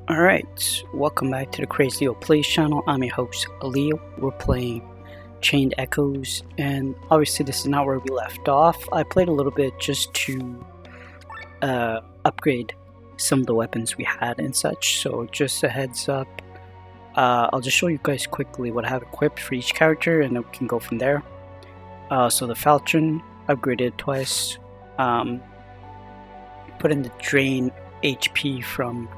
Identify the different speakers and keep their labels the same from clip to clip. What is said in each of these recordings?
Speaker 1: Alright, welcome back to the Crazy Leo Plays channel. I'm your host, Leo. We're playing Chained Echoes, and obviously this is not where we left off. I played a little bit just to upgrade some of the weapons we had and such, so just a heads up. I'll just show you guys quickly what I have equipped for each character, and then we can go from there. So the Falchion, upgraded twice. Put in the drain HP from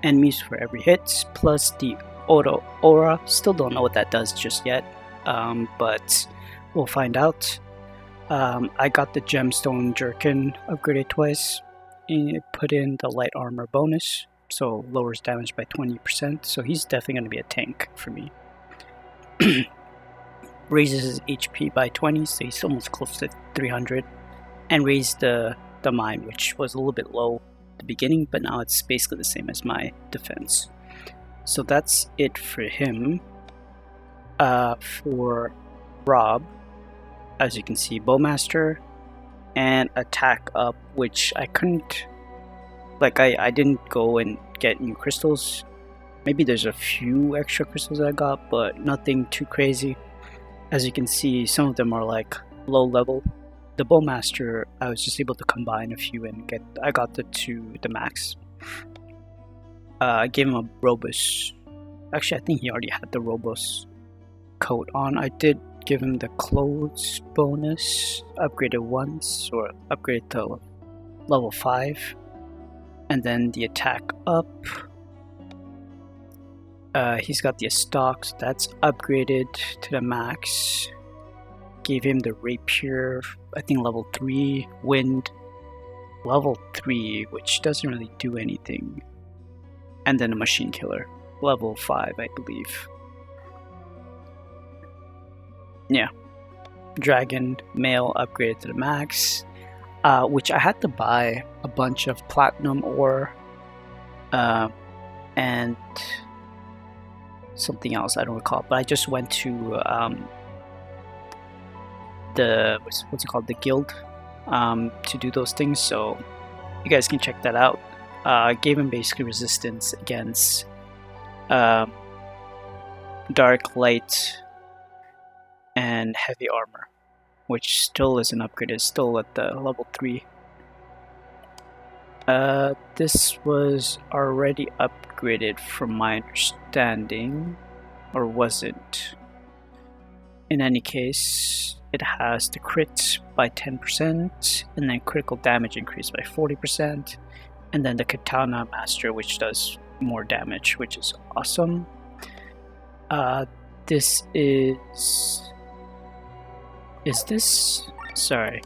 Speaker 1: enemies for every hit, plus the aura. Still don't know what that does just yet, but we'll find out. I got the gemstone jerkin upgraded twice, and it put in the light armor bonus, so lowers damage by 20%, so he's definitely going to be a tank for me. Raises his HP by 20, so he's almost close to 300, and raised the mine, which was a little bit low the beginning, but now it's basically the same as my defense. So that's it for him. For Rob, as you can see, Bowmaster and attack up, which I couldn't, like I didn't go and get new crystals. Maybe there's a few extra crystals I got, but nothing too crazy. As you can see, some of them are like low level. The Bowmaster, I was just able to combine a few and I got to the max. I gave him a robust. Actually, I think he already had the robust coat on. I did give him the clothes bonus, upgraded once, or upgraded to level 5, and then the attack up. He's got the stock, so that's upgraded to the max. Gave him the rapier, I think level 3, wind, level 3, which doesn't really do anything, and then a machine killer, level 5, I believe. Yeah, dragon mail upgraded to the max, which I had to buy a bunch of platinum ore, and something else I don't recall, but I just went to the what's it called, the guild, to do those things, so you guys can check that out. Gave him basically resistance against dark, light, and heavy armor, which still isn't upgraded, still at the level 3. This was already upgraded from my understanding, or wasn't? In any case, it has the crit by 10%, and then critical damage increased by 40%, and then the Katana Master, which does more damage, which is awesome. This is this? Sorry.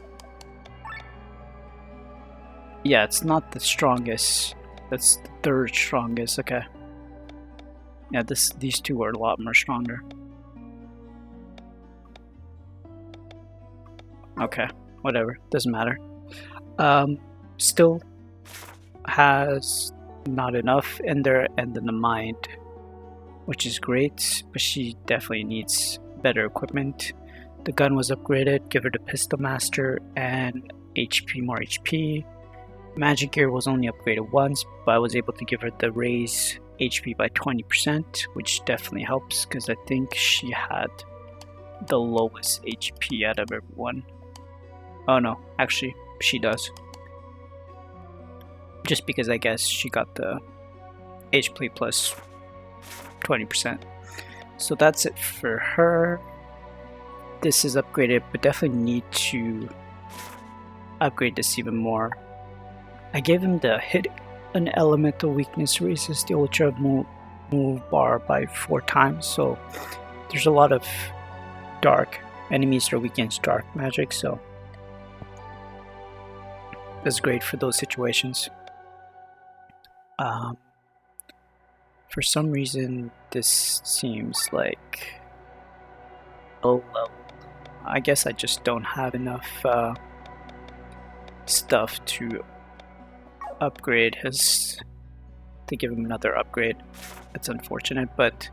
Speaker 1: Yeah, it's not the strongest. That's the third strongest. Okay. Yeah, these two are a lot more stronger. Okay, whatever, doesn't matter. Still has not enough in there, and then the mind, which is great, but she definitely needs better equipment. The gun was upgraded, give her the pistol master and more HP. Magic gear was only upgraded once, but I was able to give her the raise HP by 20%, which definitely helps because I think she had the lowest HP out of everyone. Oh no, actually, she does. Just because I guess she got the HP plus 20%. So that's it for her. This is upgraded, but definitely need to upgrade this even more. I gave him the hit an elemental weakness, raises the ultra move bar by 4 times, so there's a lot of dark enemies are weak against dark magic, so that's great for those situations. For some reason, this seems like low level. I guess I just don't have enough stuff to upgrade his, to give him another upgrade. That's unfortunate, but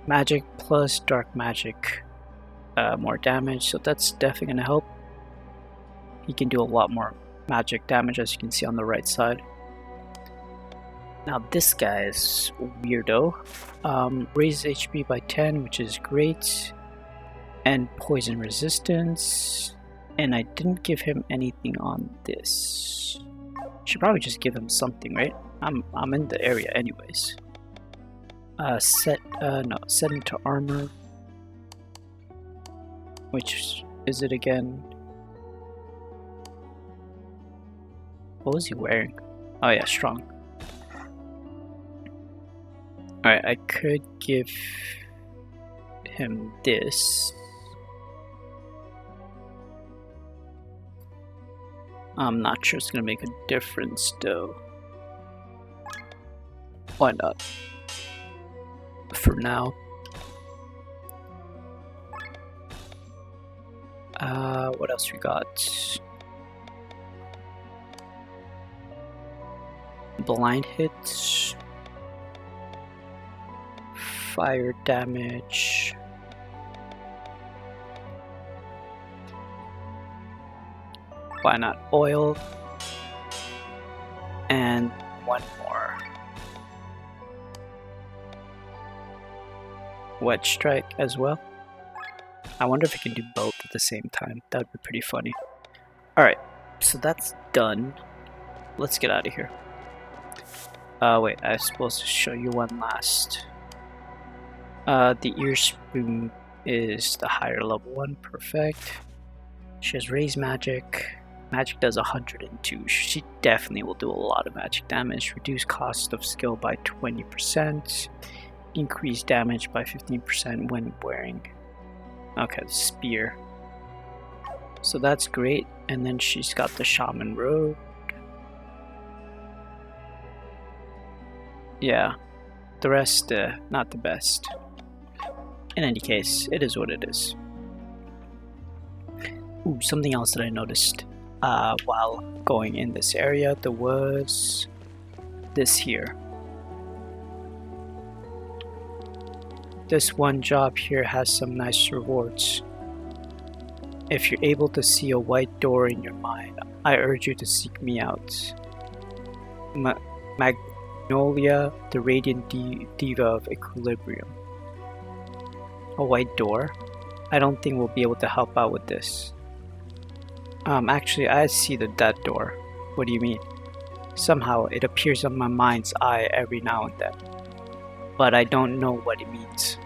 Speaker 1: magic plus dark magic, more damage, so that's definitely gonna help. He can do a lot more magic damage, as you can see on the right side. Now this guy is weirdo. Raises HP by 10, which is great. And poison resistance. And I didn't give him anything on this. Should probably just give him something, right? I'm in the area anyways. Set into armor. Which is it again? What was he wearing? Oh yeah, strong. Alright, I could give him this. I'm not sure it's gonna make a difference though. Why not? For now. What else we got? Blind hits. Fire damage. Why not oil? And one more. Wedge strike as well. I wonder if I can do both at the same time. That would be pretty funny. Alright, so that's done. Let's get out of here. Wait, I was supposed to show you one last. The ear spoon is the higher level one. Perfect. She has raise magic. Magic does 102. She definitely will do a lot of magic damage. Reduce cost of skill by 20%. Increase damage by 15% when wearing. Okay, the spear. So that's great. And then she's got the shaman robe. Yeah, the rest, not the best. In any case, it is what it is. Ooh, something else that I noticed while going in this area, there was this here. This one job here has some nice rewards. If you're able to see a white door in your mind, I urge you to seek me out. Magnolia, the radiant diva of equilibrium. A white door? I don't think we'll be able to help out with this. Actually, I see that door. What do you mean? Somehow, it appears on my mind's eye every now and then. But I don't know what it means.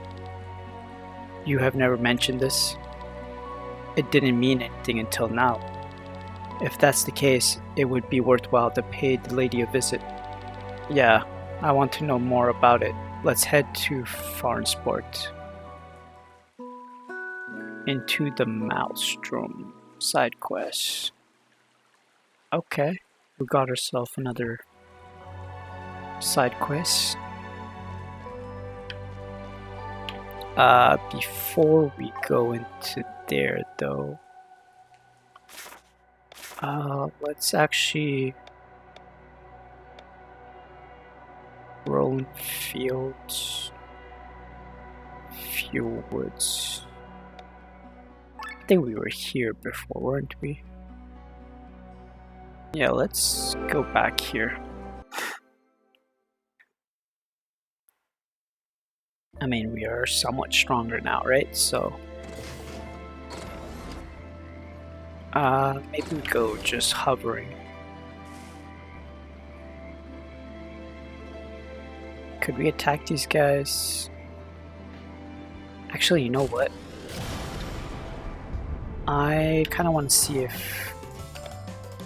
Speaker 1: You have never mentioned this? It didn't mean anything until now. If that's the case, it would be worthwhile to pay the lady a visit. Yeah, I want to know more about it. Let's head to Farnsport. Into the Maelstrom side quest. Okay, we got ourselves another side quest. Before we go into there though, let's actually Rolling Fields, Fuel Woods. I think we were here before, weren't we? Yeah, let's go back here. I mean, we are somewhat stronger now, right? So maybe we go just hovering. Could we attack these guys? Actually, you know what? I kind of want to see if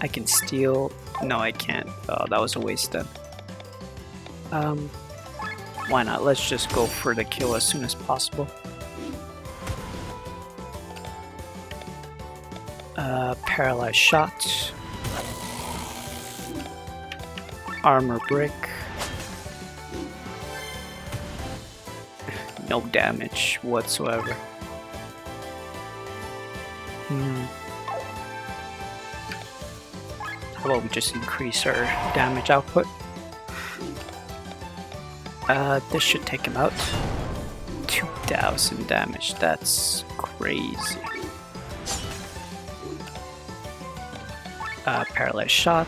Speaker 1: I can steal. No, I can't. Oh, that was a waste then. Why not? Let's just go for the kill as soon as possible. Paralyzed shot. Armor brick. No damage whatsoever. How about we just increase our damage output? This should take him out. 2,000 damage, that's crazy. Paralyzed shot.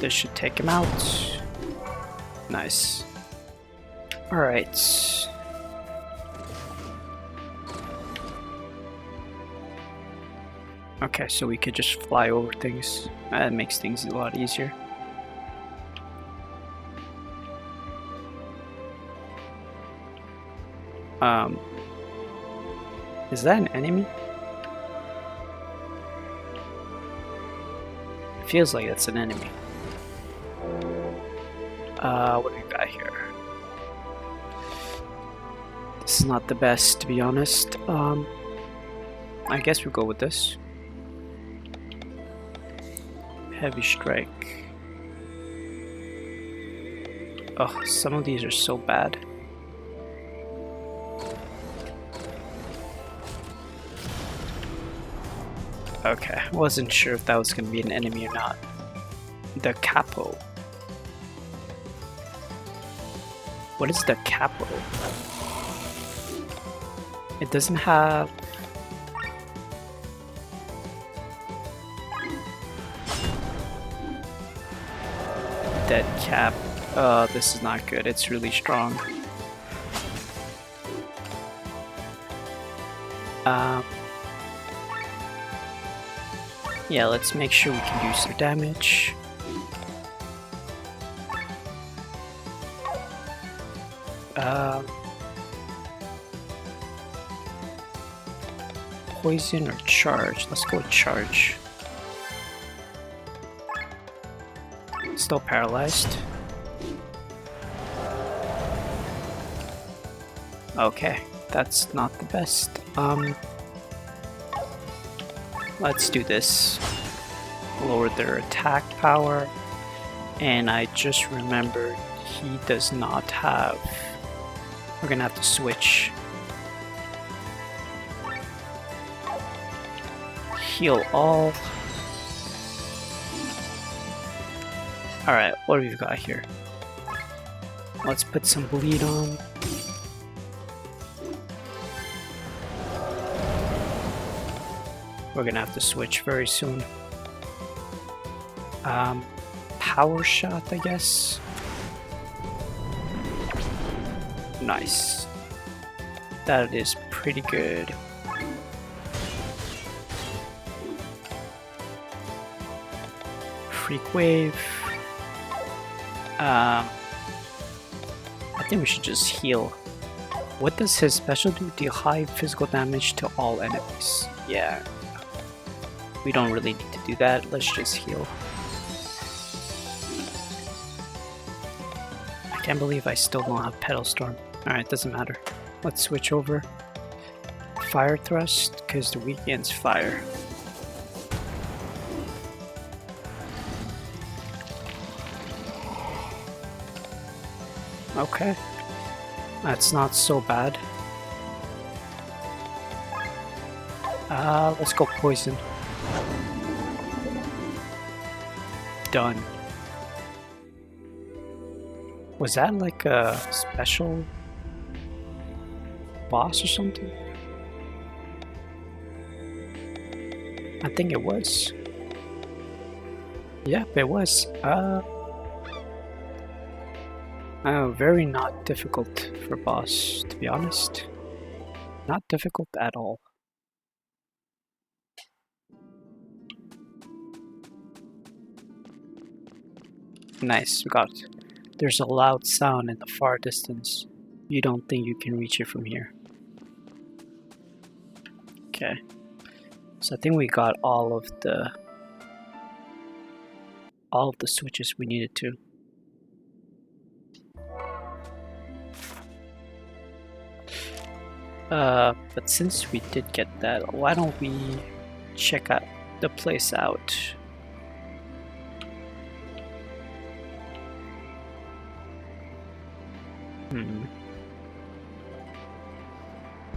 Speaker 1: This should take him out. Nice. Alright. Okay, so we could just fly over things. That makes things a lot easier. Is that an enemy? It feels like it's an enemy. What do we got here? This is not the best, to be honest. I guess we'll go with this. Heavy strike. Oh, some of these are so bad. Okay, I wasn't sure if that was going to be an enemy or not. The capo. What is the capo? It doesn't have... Dead cap. This is not good. It's really strong. Yeah, let's make sure we can do some damage. Poison or charge? Let's go with charge. Still paralyzed. Okay, that's not the best. Let's do this. Lower their attack power. And I just remembered he does not have... We're gonna have to switch. Heal all. Alright, what have we got here? Let's put some bleed on. We're gonna have to switch very soon. Power shot, I guess. Nice. That is pretty good. Freak wave. I think we should just heal. What does his special do? Deal high physical damage to all enemies. Yeah. We don't really need to do that. Let's just heal. I can't believe I still don't have Petal Storm. Alright, doesn't matter. Let's switch over. Fire Thrust, because the weekend's fire. Okay. That's not so bad. Let's go poison. Done. Was that like a special boss or something? I think it was. Yep, it was. Very not difficult for boss, to be honest. Not difficult at all. Nice, we got it. There's a loud sound in the far distance. You don't think you can reach it from here. Okay. So I think we got all of the switches we needed to. But since we did get that, why don't we check out the place out?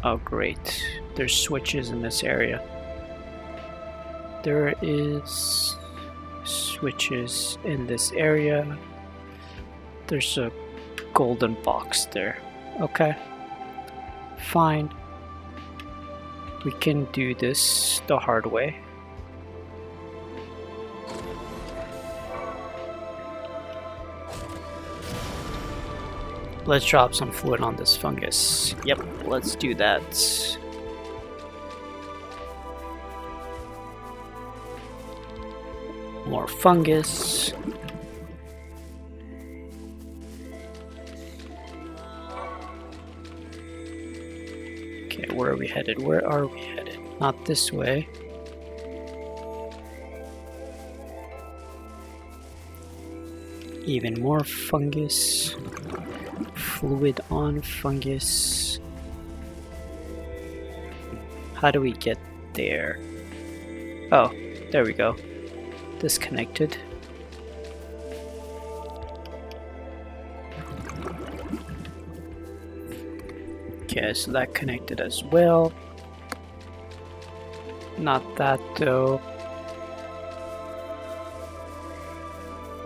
Speaker 1: Oh great, there's switches in this area. There is switches in this area. There's a golden box there. Okay, fine. We can do this the hard way. Let's drop some fluid on this fungus. Yep, let's do that. More fungus. Okay, where are we headed? Where are we headed? Not this way. Even more fungus. Fluid on fungus. How do we get there? Oh, there we go. Disconnected. Okay, so that connected as well. Not that though.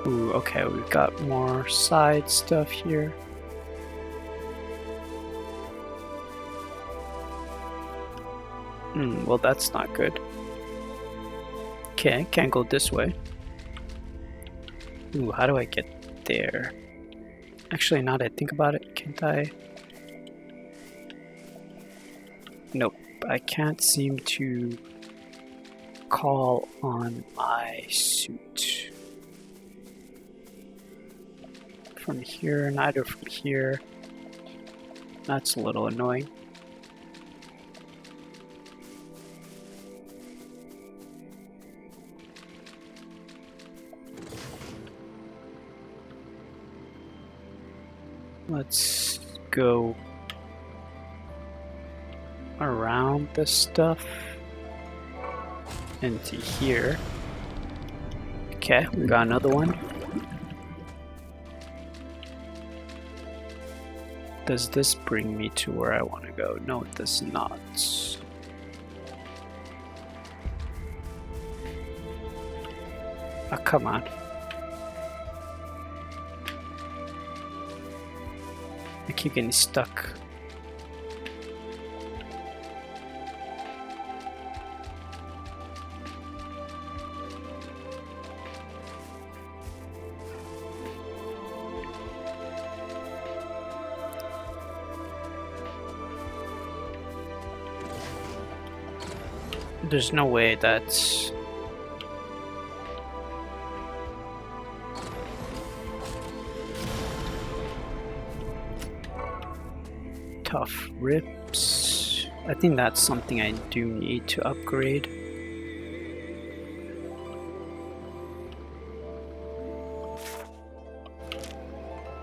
Speaker 1: Ooh, okay, we've got more side stuff here. Well, that's not good. Okay, can't go this way. Ooh, how do I get there? Actually, now that I think about it, can't I? Nope, I can't seem to call on my suit. From here, neither from here. That's a little annoying. Let's go around this stuff into here. Okay, we got another one. Does this bring me to where I want to go? No, it does not. Oh, come on. I keep getting stuck. There's no way that's... Tough rips. I think that's something I do need to upgrade.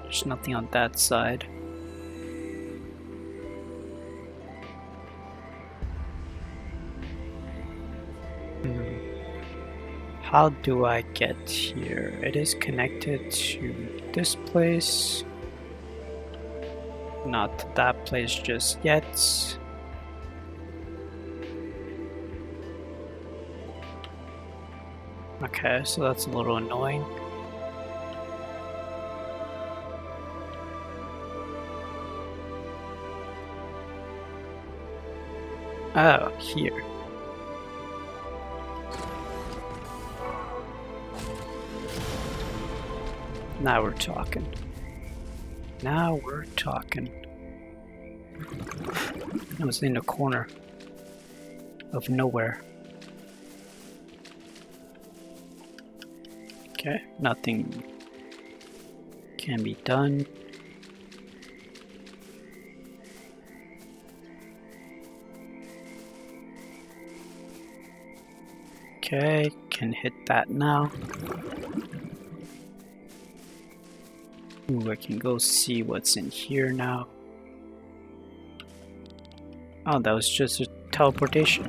Speaker 1: There's nothing on that side. How do I get here? It is connected to this place. Not to that place just yet. Okay, so that's a little annoying. Oh, here. Now we're talking. Now we're talking. I was in a corner of nowhere. Okay, nothing can be done. Okay, can hit that now. Ooh, I can go see what's in here now. Oh, that was just a teleportation.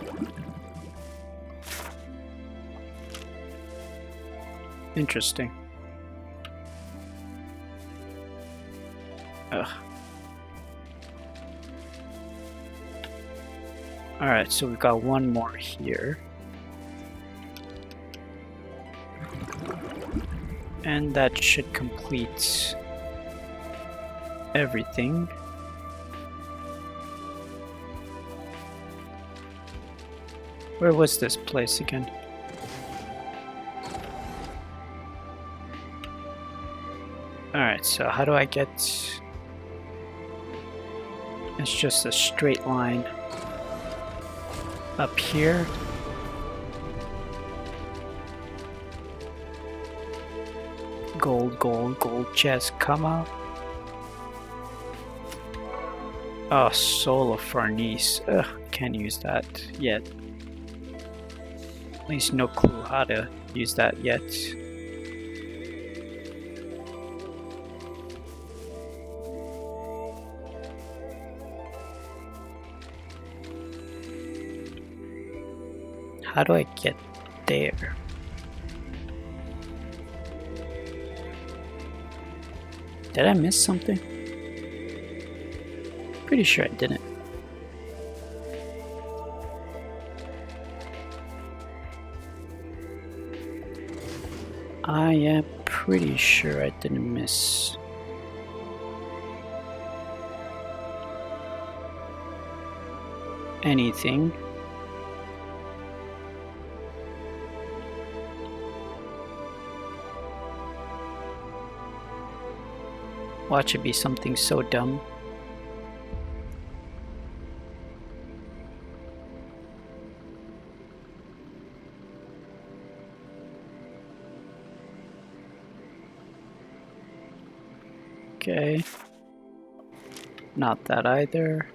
Speaker 1: Interesting. Ugh. Alright, so we've got one more here. And that should complete everything. Where was this place again? Alright, so how do I get It's just a straight line up here. Gold, gold, gold chest, come up. Oh, soul of Farnese. Ugh, can't use that yet. At least no clue how to use that yet. How do I get there? Did I miss something? Pretty sure I didn't. I am pretty sure I didn't miss. Anything. Watch it be something so dumb. Okay. Not that either.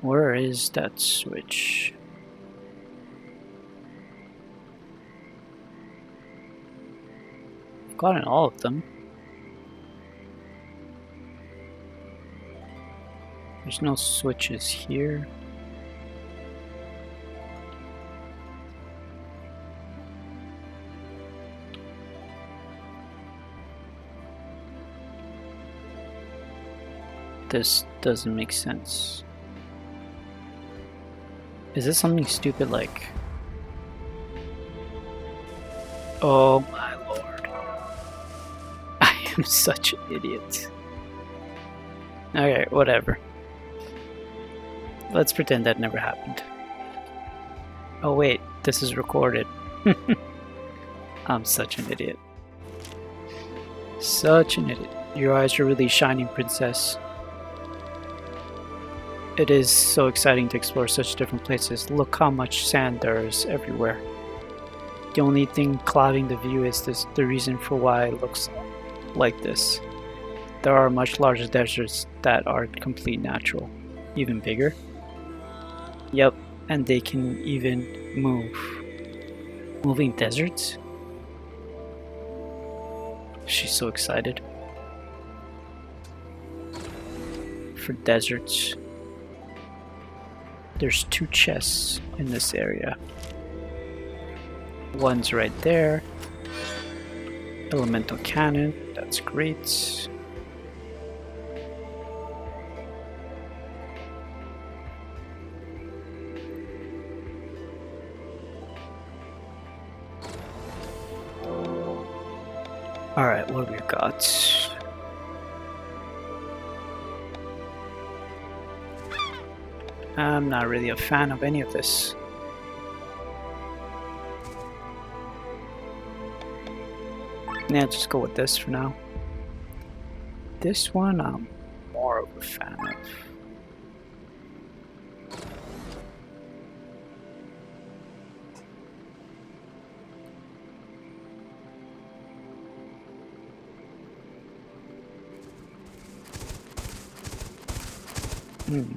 Speaker 1: Where is that switch? I've gotten all of them. There's no switches here. This doesn't make sense. Is this something stupid like... Oh my lord. I am such an idiot. Okay, whatever. Let's pretend that never happened. Oh wait, this is recorded. I'm such an idiot. Such an idiot. Your eyes are really shining, princess. It is so exciting to explore such different places. Look how much sand there is everywhere. The only thing clouding the view is the reason for why it looks like this. There are much larger deserts that are complete natural. Even bigger. Yep, and they can even move. Moving deserts? She's so excited. For deserts. There's 2 chests in this area. One's right there. Elemental cannon, that's great. Alright, what have we got? I'm not really a fan of any of this. Yeah, just go with this for now. This one I'm more of a fan of.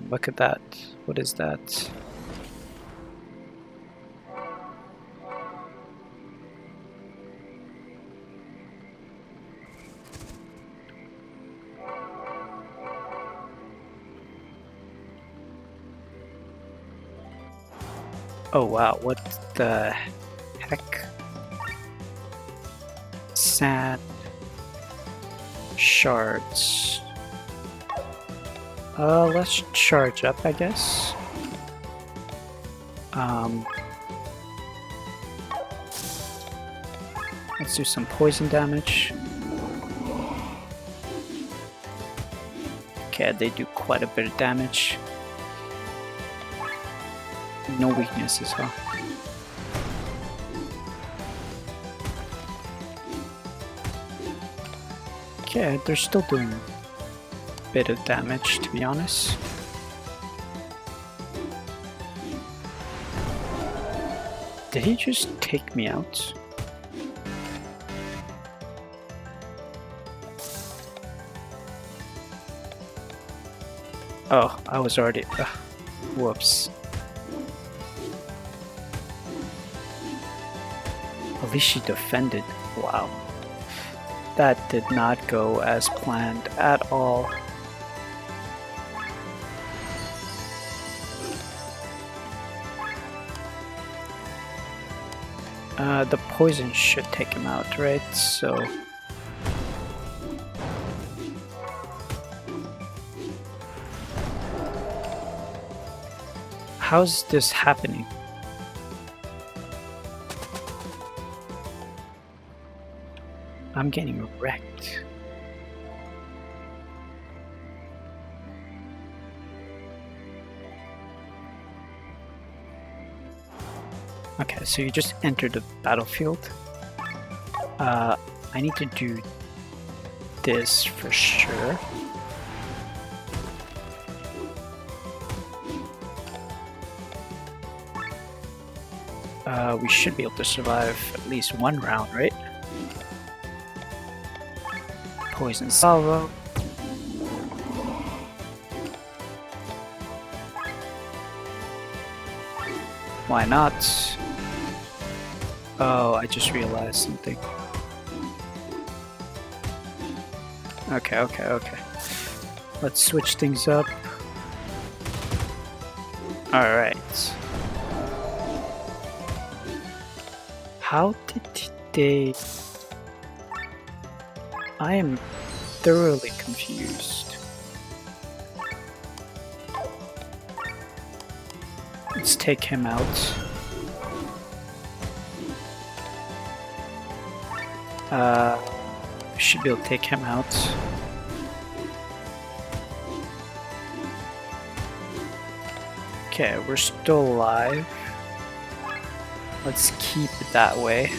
Speaker 1: Look at that. What is that? Oh wow, what the heck? Sand shards. Let's charge up, I guess. Let's do some poison damage. Okay, they do quite a bit of damage. No weaknesses, huh? Okay, they're still doing a bit of damage, to be honest. Did he just take me out? Oh, I was already... whoops. At least she defended. Wow. That did not go as planned at all. The poison should take him out, right? So... how's this happening? I'm getting wrecked. Okay, so you just entered the battlefield. I need to do this for sure. We should be able to survive at least one round, right? Poison salvo. Why not? Oh, I just realized something. Okay. Let's switch things up. Alright. How did they... I am thoroughly confused. Let's take him out. Should be able to take him out. Okay, we're still alive. Let's keep it that way.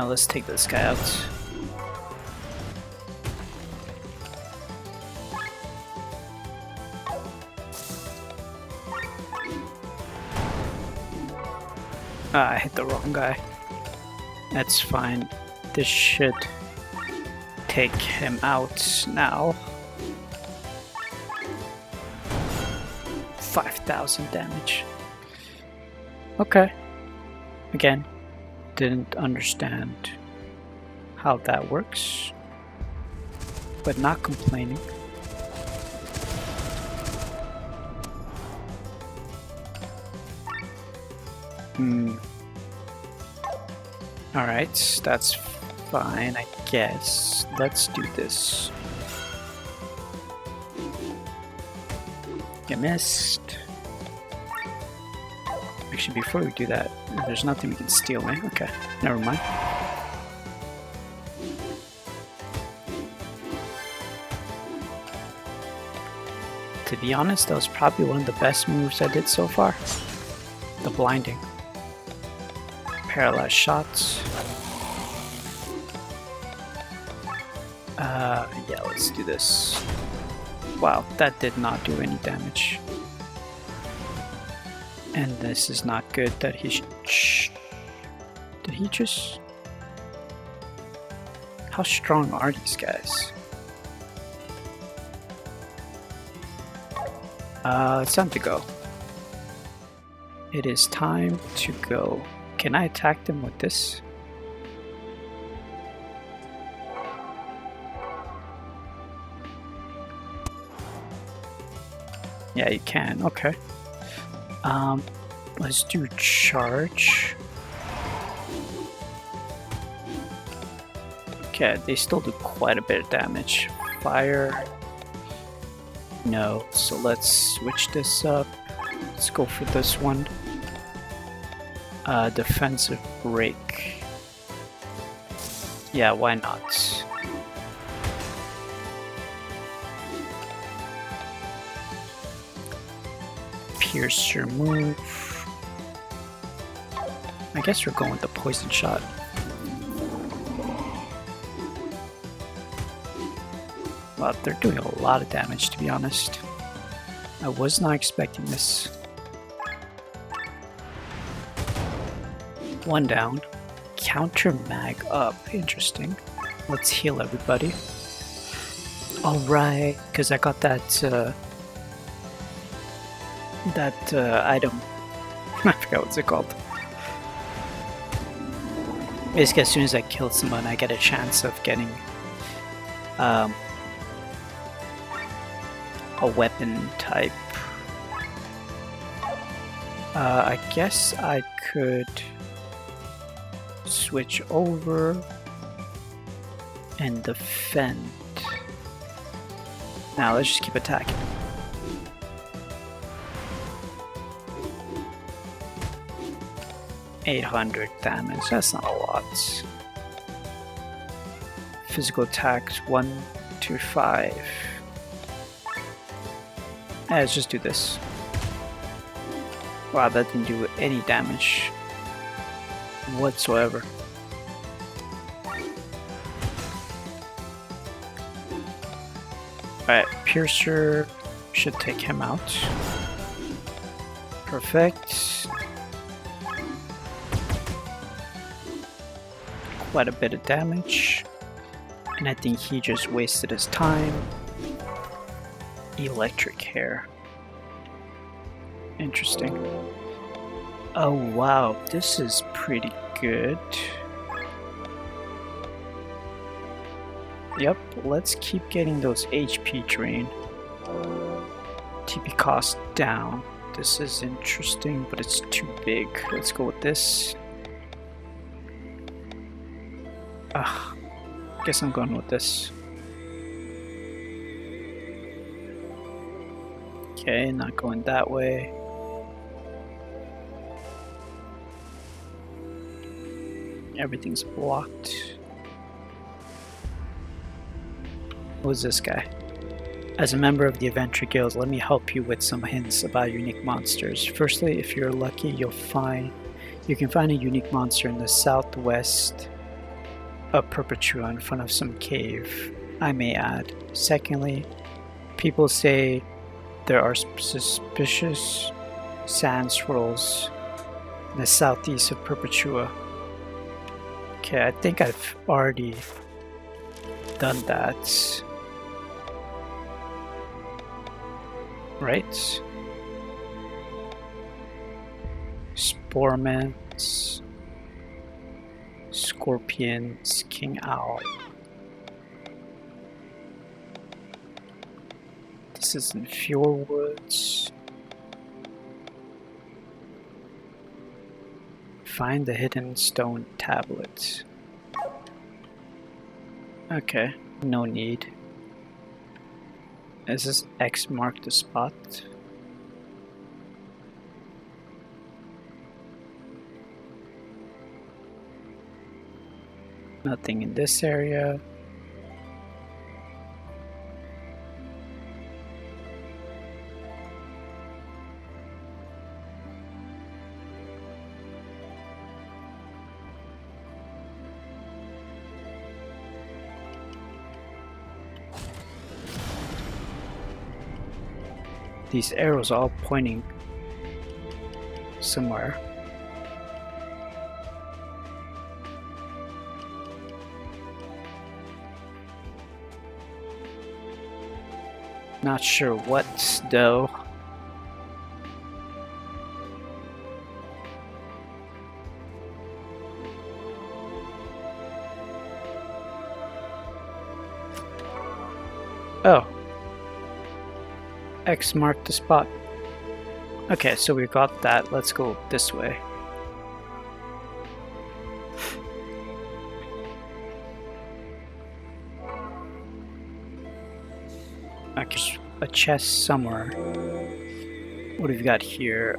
Speaker 1: Let's take this guy out. I hit the wrong guy. That's fine. This should take him out now. 5,000 damage. Okay. Again, didn't understand how that works, but not complaining. Alright, that's fine, I guess. Let's do this. You missed. Actually, before we do that, there's nothing we can steal, right? Okay, never mind. To be honest, that was probably one of the best moves I did so far. The blinding. Paralyzed shots. Yeah, let's do this. Wow, that did not do any damage. And this is not good that he did he just... How strong are these guys? It's time to go. It is time to go. Can I attack them with this? Yeah, you can. Okay. Let's do charge. Okay, they still do quite a bit of damage. Fire. No, so let's switch this up. Let's go for this one. Defensive break. Yeah, why not? Piercer move. I guess we're going with the poison shot. Wow, they're doing a lot of damage, to be honest. I was not expecting this. One down. Counter mag up. Interesting. Let's heal everybody. Alright, because I got that item. I forgot what's it called. Basically, as soon as I kill someone, I get a chance of getting a weapon type. I guess I could switch over and defend. Now let's just keep attacking. $800 damage, that's not a lot. Physical attacks 1 to 5. Let's just do this. Wow, that didn't do any damage whatsoever. Alright, Piercer should take him out. Perfect. Quite a bit of damage. And I think he just wasted his time. Electric hair. Interesting. Oh wow, this is pretty good. Yep, let's keep getting those HP drain. TP cost down. This is interesting, but it's too big. Let's go with this. Guess I'm going with this. Okay, not going that way. Everything's blocked. Who's this guy? As a member of the Adventure Guild, let me help you with some hints about unique monsters. Firstly, if you're lucky, you can find a unique monster in the southwest of Perpetua in front of some cave, I may add. Secondly, people say there are suspicious sand swirls in the southeast of Perpetua. Okay, I think I've already done that. Right? Sporements, Scorpions, King Owl. This is in Fjordwoods. Find the hidden stone tablet. Okay, no need. Is this X mark the spot? Nothing in this area. These arrows are all pointing somewhere. Not sure what though. Oh. X marked the spot. Okay, so we got that. Let's go this way. Okay, a chest somewhere. What have we got here?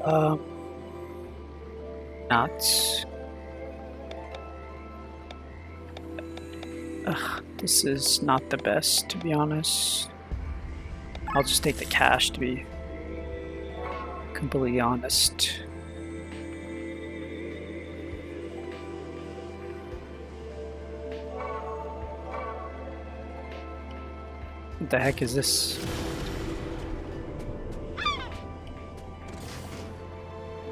Speaker 1: Nuts. This is not the best, to be honest. I'll just take the cash, to be completely honest. What the heck is this?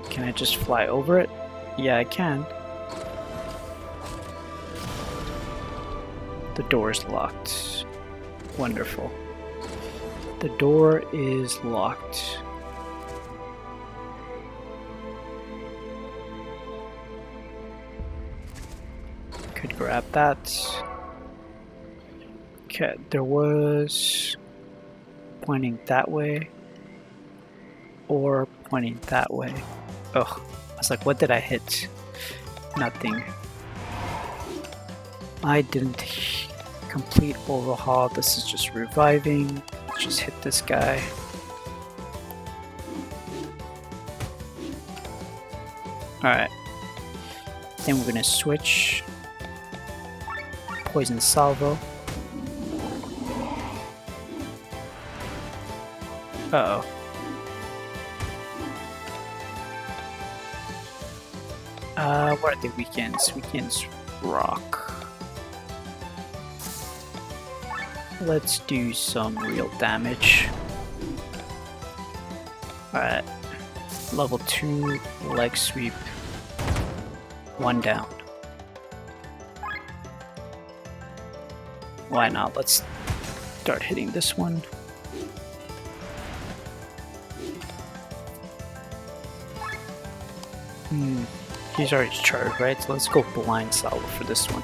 Speaker 1: Can I just fly over it? Yeah, I can. The door is locked. Wonderful. The door is locked. Could grab that. Okay, there was pointing that way or pointing that way. Ugh, I was like, what did I hit? Nothing. I didn't complete overhaul. This is just reviving. Let's just hit this guy. Alright. Then we're gonna switch. Poison salvo. Uh-oh. What are the weekends? Weekends rock. Let's do some real damage. Alright. Level 2, leg sweep. 1 down. Why not? Let's start hitting this one. He's already charged, right? So let's go blind salvo for this one.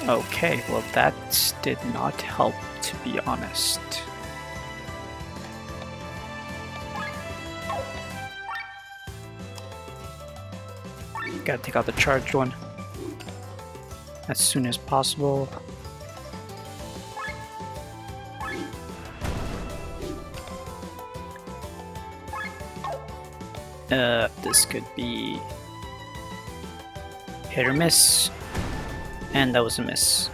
Speaker 1: Okay, well that did not help, to be honest. Gotta take out the charged one as soon as possible. This could be hit or miss, and that was a miss.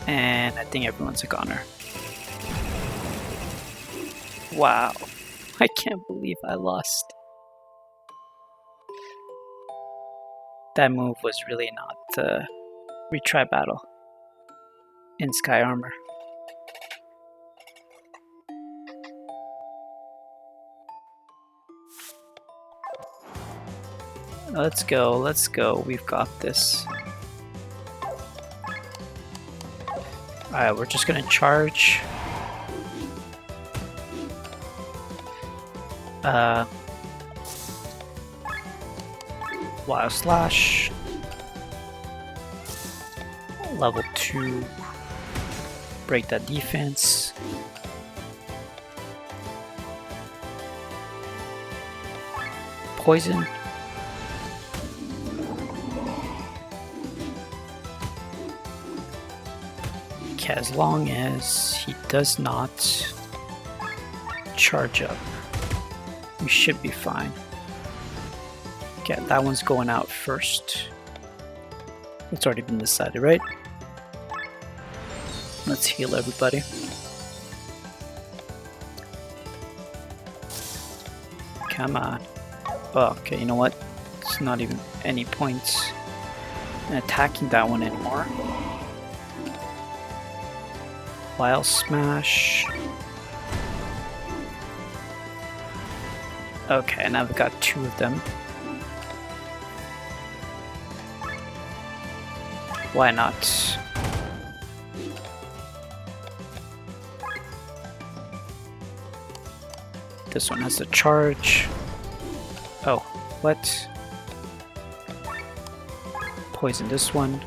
Speaker 1: And I think everyone's a goner. Wow, I can't believe I lost. That move was really not retry battle in Sky Armor. Let's go, let's go. We've got this. Alright, we're just gonna charge. Wild Slash. Level 2. Break that defense. Poison. Okay, as long as he does not charge up, we should be fine. Okay, that one's going out first. It's already been decided, right? Let's heal everybody. Come on. Oh, okay, you know what? It's not even any points in attacking that one anymore. Wild Smash. Okay, now we've got 2 of them. Why not? This one has to charge. Oh, what? Poison this one.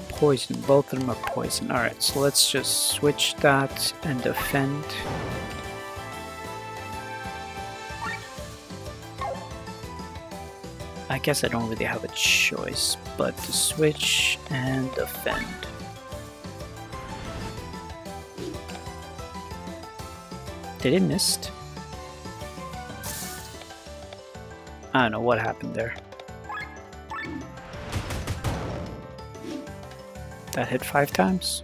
Speaker 1: Poison. Both of them are poison. Alright, so let's just switch that and defend. I guess I don't really have a choice but to switch and defend. Did it miss? I don't know what happened there. That hit 5 times?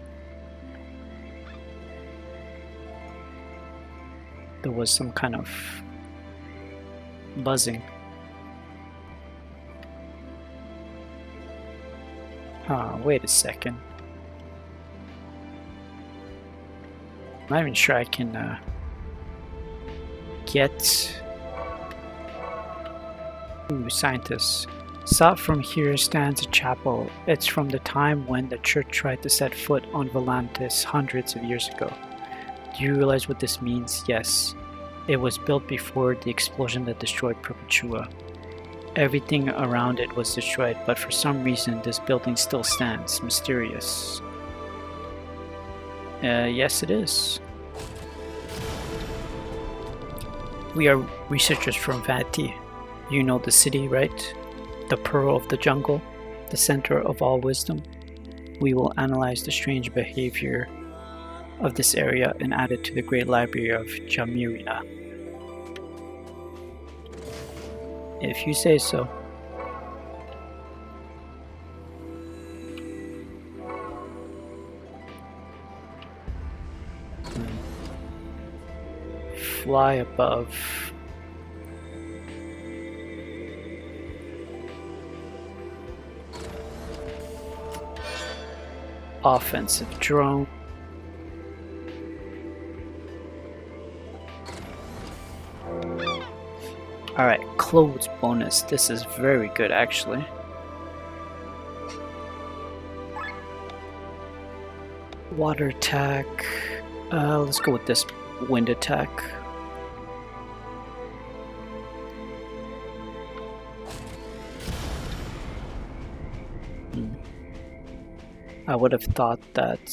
Speaker 1: there was some kind of buzzing. Wait a second. I'm not even sure I can get... Ooh, scientists. South from here stands a chapel. It's from the time when the church tried to set foot on Volantis hundreds of years ago. Do you realize what this means? Yes. It was built before the explosion that destroyed Perpetua. Everything around it was destroyed, but for some reason this building still stands. Mysterious. Yes it is. We are researchers from Vanity. You know the city, right? The pearl of the jungle, the center of all wisdom. We will analyze the strange behavior of this area and add it to the great library of Jamirina. If you say so. Fly above. Offensive drone. Alright, clothes bonus. This is very good actually. Water attack. Let's go with this wind attack. I would have thought that.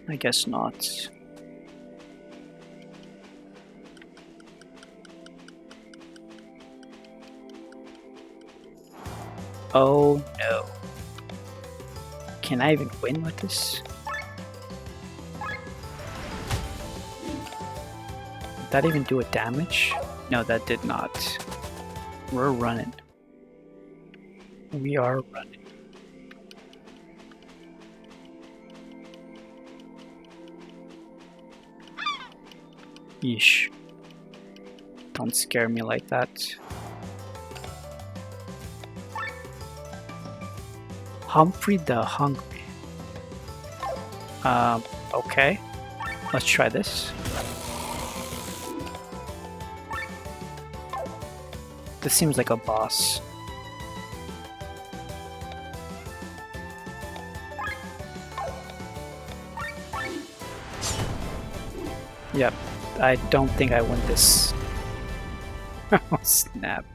Speaker 1: I guess not. Oh no. Can I even win with this? Did that even do a damage? No, that did not. We're running. We are running. Yeesh. Don't scare me like that. Humphrey the Hungry. Okay. Let's try this. This seems like a boss. Yep. I don't think I win this. Oh snap.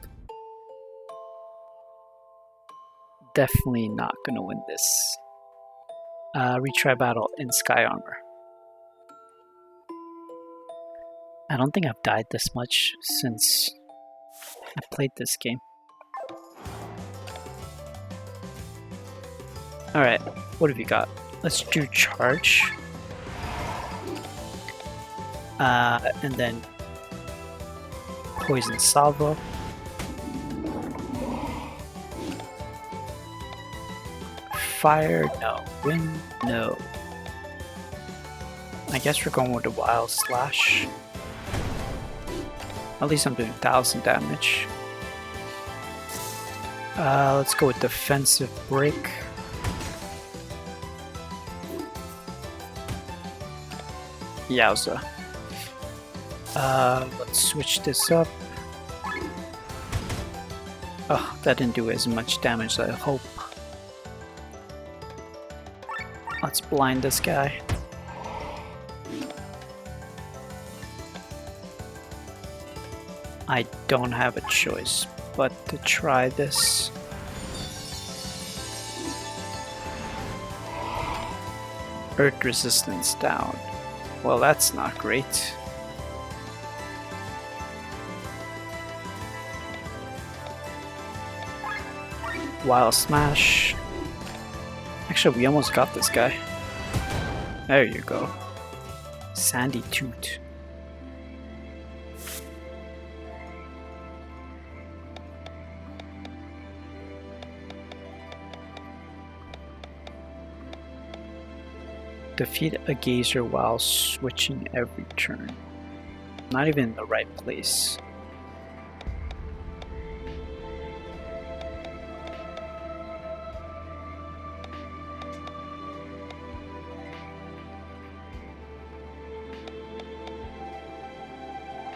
Speaker 1: Definitely not gonna win this. Retry battle in Sky Armor. I don't think I've died this much since I played this game. Alright, what have you got? Let's do charge. And then poison salvo. Fire, no. Wind, no. I guess we're going with the wild slash. At least I'm doing 1000 damage. Let's go with defensive break. Yowza. Let's switch this up. Oh, that didn't do as much damage as I hope. Let's blind this guy. I don't have a choice but to try this. Earth resistance down. Well, that's not great. Wild Smash. Actually, we almost got this guy. There you go. Sandy Toot. Defeat a geyser while switching every turn. Not even in the right place.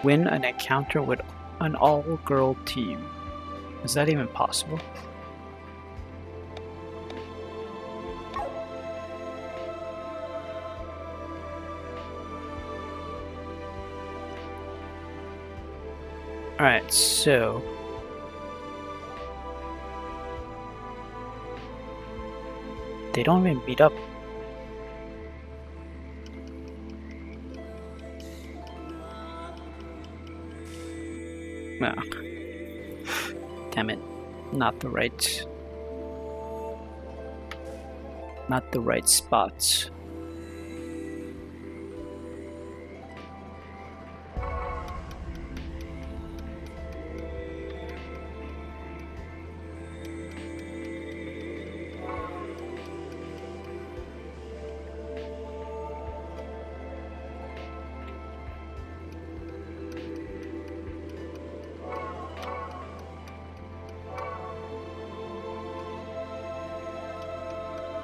Speaker 1: Win an encounter with an all-girl team. Is that even possible? Alright, so they don't even meet up. No. Damn it. Not the right spots.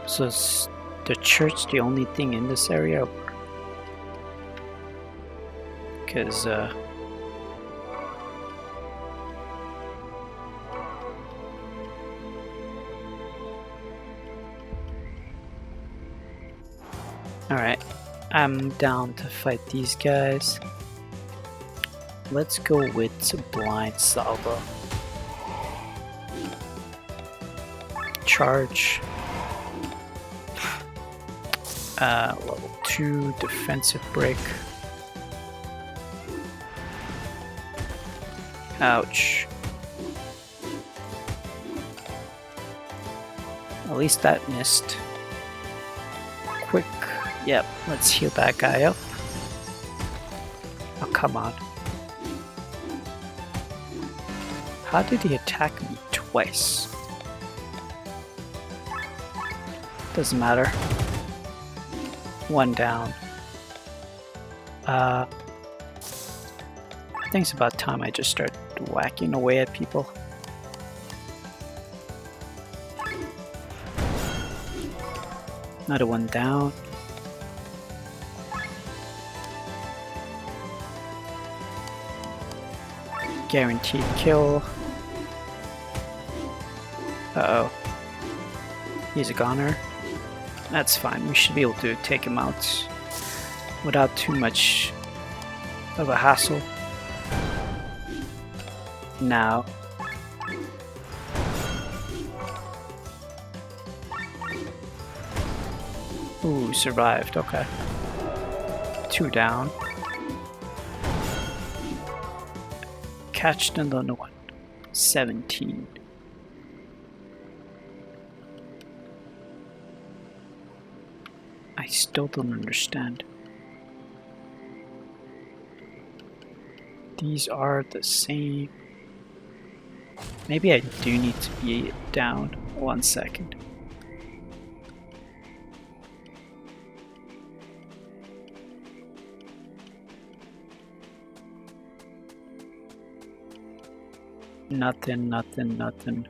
Speaker 1: So is the church the only thing in this area? Because alright, I'm down to fight these guys. Let's go with Blind Salvo. Charge. Level 2 defensive break. Ouch. At least that missed. Quick. Yep, let's heal that guy up. Oh, come on. How did he attack me twice? Doesn't matter. One down. I think it's about time I just start whacking away at people. Another one down. Guaranteed kill. Uh-oh. He's a goner. That's fine. We should be able to take him out without too much of a hassle. Now. Ooh, survived. Okay. 2 down. Catched another one. 17. I still don't understand. These are the same. Maybe I do need to be down. 1 second. Nothing, nothing, nothing.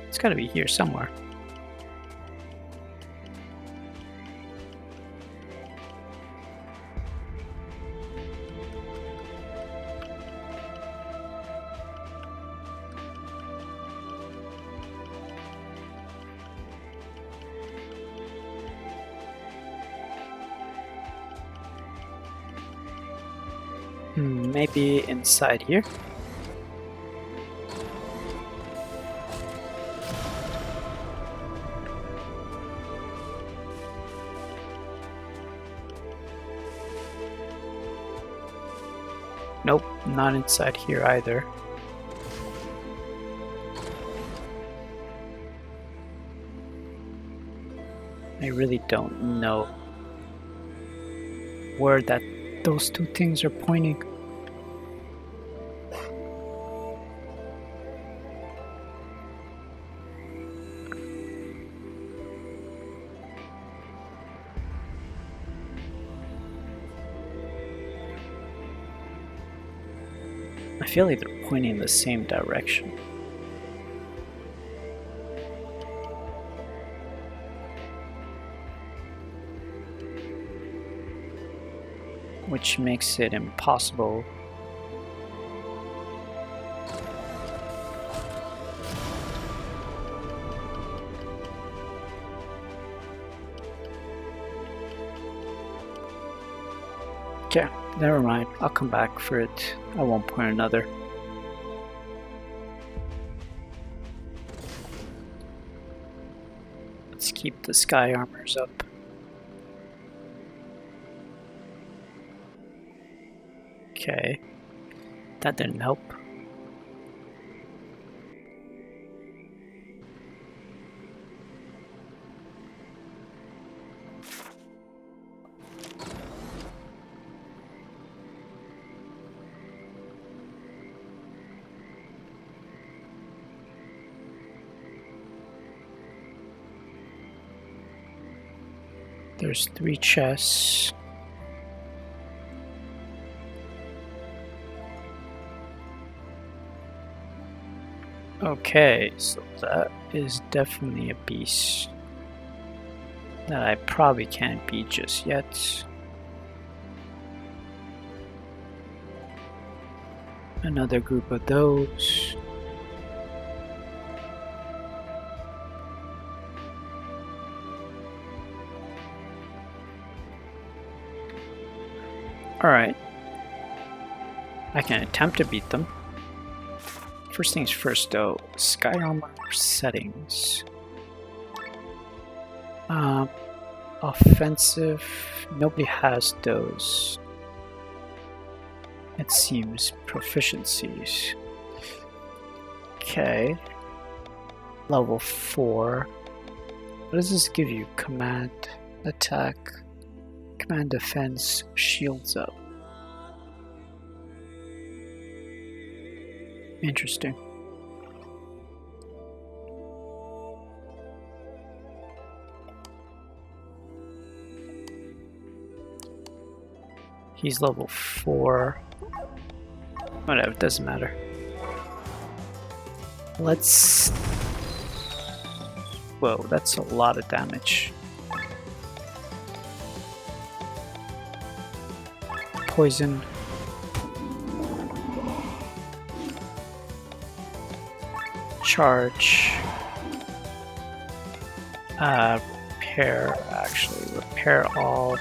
Speaker 1: It's gotta be here somewhere. Maybe inside here? Nope, not inside here either. I really don't know where those two things are pointing. I feel like they're pointing in the same direction. Which makes it impossible. Okay, never mind. I'll come back for it at one point or another. Let's keep the sky armors up. Okay, that didn't help. There's 3 chests. Okay, so that is definitely a beast that I probably can't beat just yet. Another group of those. Alright. I can attempt to beat them. First things first though, sky armor settings. Offensive, nobody has those. It seems proficiencies. Okay. Level 4. What does this give you? Command, attack, command, defense, shields up. Interesting. He's level 4. Whatever, it doesn't matter. Let's... Whoa, that's a lot of damage. Poison. Charge. Repair, actually. Repair all.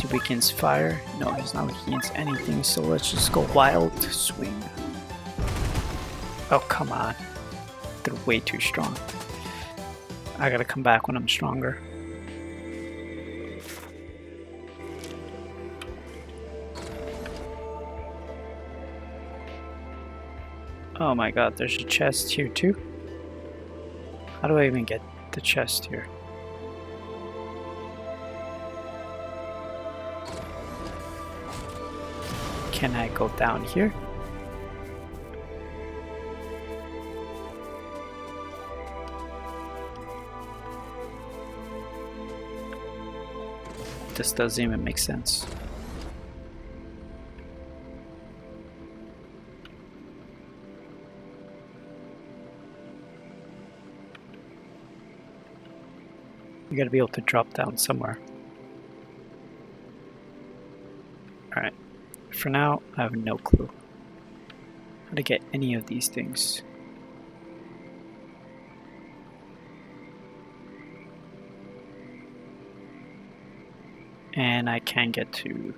Speaker 1: He weakens fire. No, he's not weak against anything, so let's just go wild swing. Oh, come on. They're way too strong. I gotta come back when I'm stronger. Oh my god, there's a chest here too? How do I even get the chest here? Can I go down here? This doesn't even make sense. You gotta be able to drop down somewhere. Alright. For now, I have no clue how to get any of these things. And I can't get to...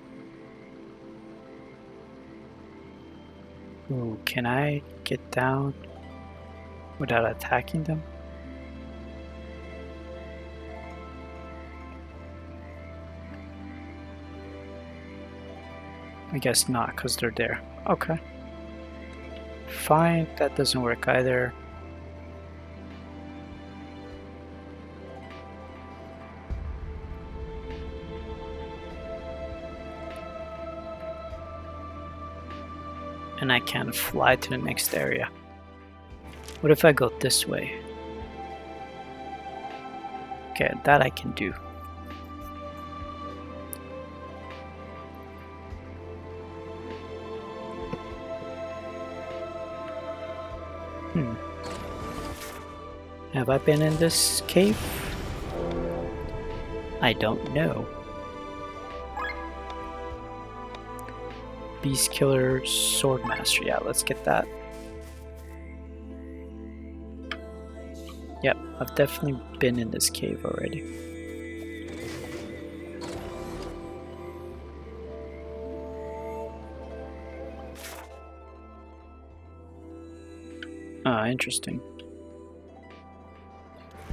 Speaker 1: Ooh, can I get down without attacking them? I guess not, because they're there. Okay. Fine, that doesn't work either. And I can fly to the next area. What if I go this way? Okay, that I can do. Have I been in this cave? I don't know. Beast Killer Swordmaster. Yeah, let's get that. Yep, I've definitely been in this cave already. Ah, interesting.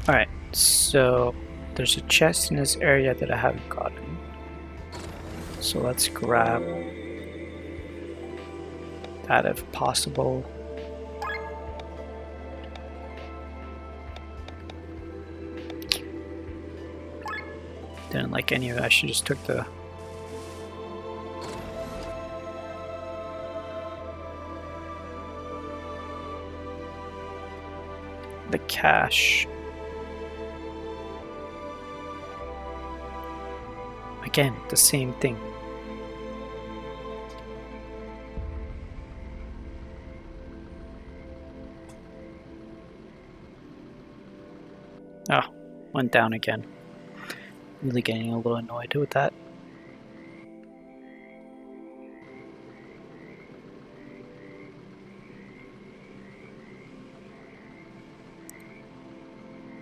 Speaker 1: Alright, so there's a chest in this area that I haven't gotten. So let's grab that if possible. Didn't like any of it. I should just took the cash. Again, the same thing. Oh, went down again. Really getting a little annoyed with that.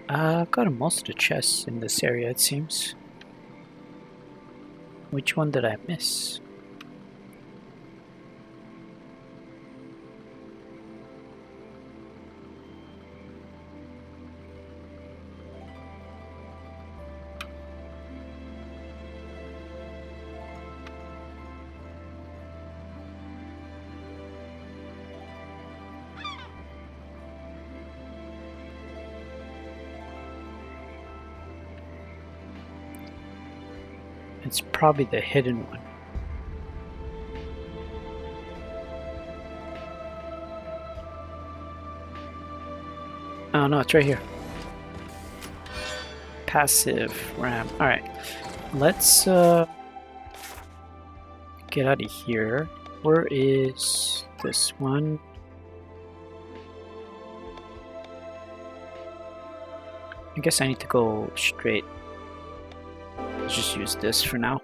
Speaker 1: I've got most of the chests in this area, it seems. Which one did I miss? It's probably the hidden one. Oh no, it's right here. Passive RAM. Alright. Let's get out of here. Where is this one? I guess I need to go straight. Let's just use this for now.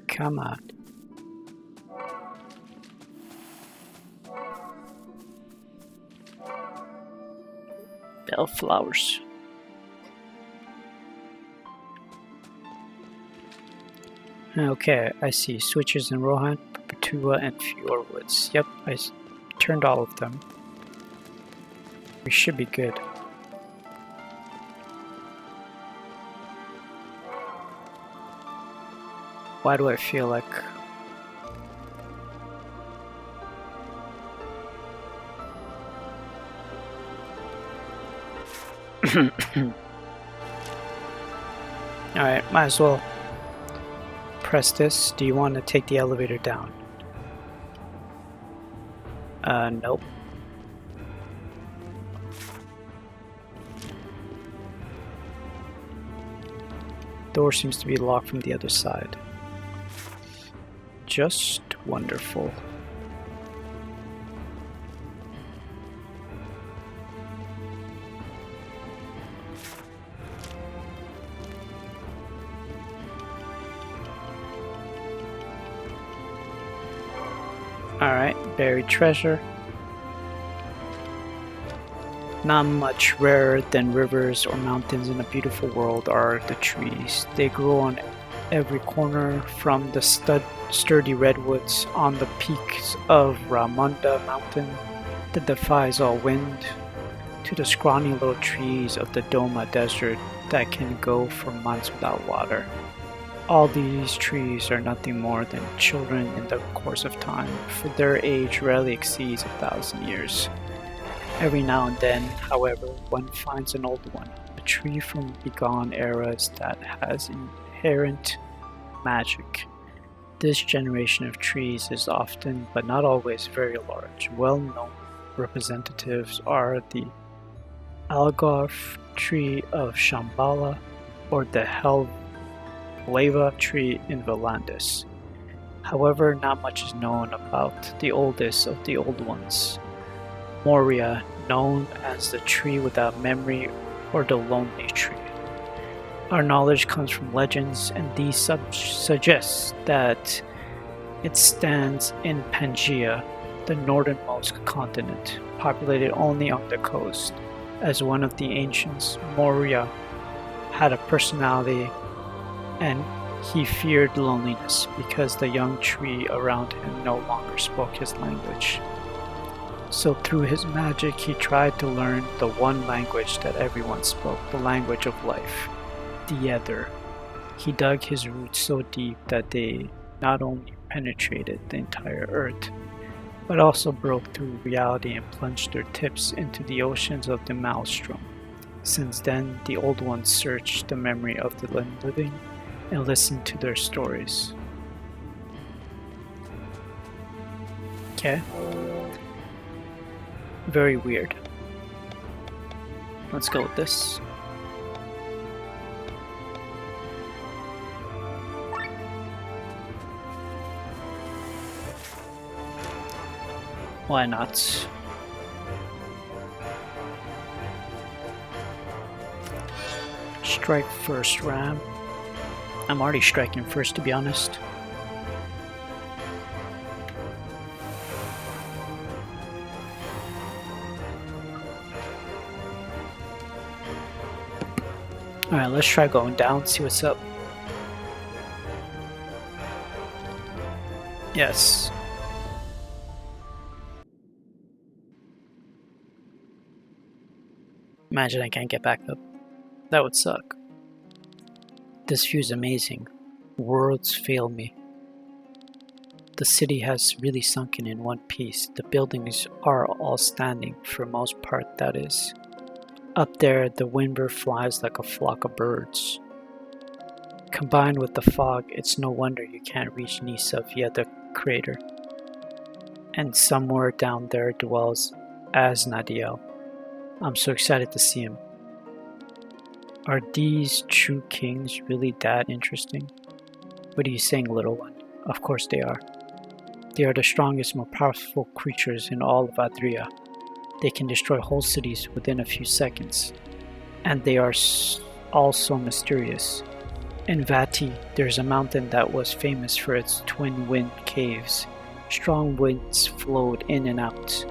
Speaker 1: Come on. Bellflowers. Okay, I see switches in Rohan, Perpetua, and Fjordwoods. Yep, I turned all of them. We should be good. Why do I feel like... Alright, might as well press this. Do you want to take the elevator down? Nope. Door seems to be locked from the other side. Just wonderful. Alright, buried treasure. Not much rarer than rivers or mountains in a beautiful world are the trees. They grow on every corner, from the sturdy redwoods on the peaks of Ramunda Mountain that defies all wind, to the scrawny little trees of the Doma Desert that can go for months without water. All these trees are nothing more than children in the course of time, for their age rarely exceeds 1,000 years. Every now and then, however, one finds an old one, a tree from bygone eras that has inherent magic. This generation of trees is often, but not always, very large. Well-known representatives are the Algarve tree of Shambhala or the Helvleva tree in Valandis. However, not much is known about the oldest of the old ones, Moria, known as the tree without memory or the lonely tree. Our knowledge comes from legends, and these suggest that it stands in Pangaea, the northernmost continent, populated only on the coast. As one of the ancients, Moria had a personality, and he feared loneliness because the young tree around him no longer spoke his language. So through his magic, he tried to learn the one language that everyone spoke, the language of life, the Ether. He dug his roots so deep that they not only penetrated the entire earth, but also broke through reality and plunged their tips into the oceans of the maelstrom. Since then, the old ones searched the memory of the living and listened to their stories. Okay. Very weird. Let's go with this. Why not? Strike first, Ram. I'm already striking first, to be honest. Alright, let's try going down, see what's up. Yes. Imagine I can't get back up. That would suck. This view is amazing. Words fail me. The city has really sunken in one piece. The buildings are all standing, for most part, that is. Up there, the windbird flies like a flock of birds. Combined with the fog, it's no wonder you can't reach Nisa via the crater. And somewhere down there dwells Asnadiel. I'm so excited to see him. Are these true kings really that interesting? What are you saying, little one? Of course they are. They are the strongest, most powerful creatures in all of Adria. They can destroy whole cities within a few seconds. And they are all so mysterious. In Vati, there's a mountain that was famous for its twin wind caves. Strong winds flowed in and out.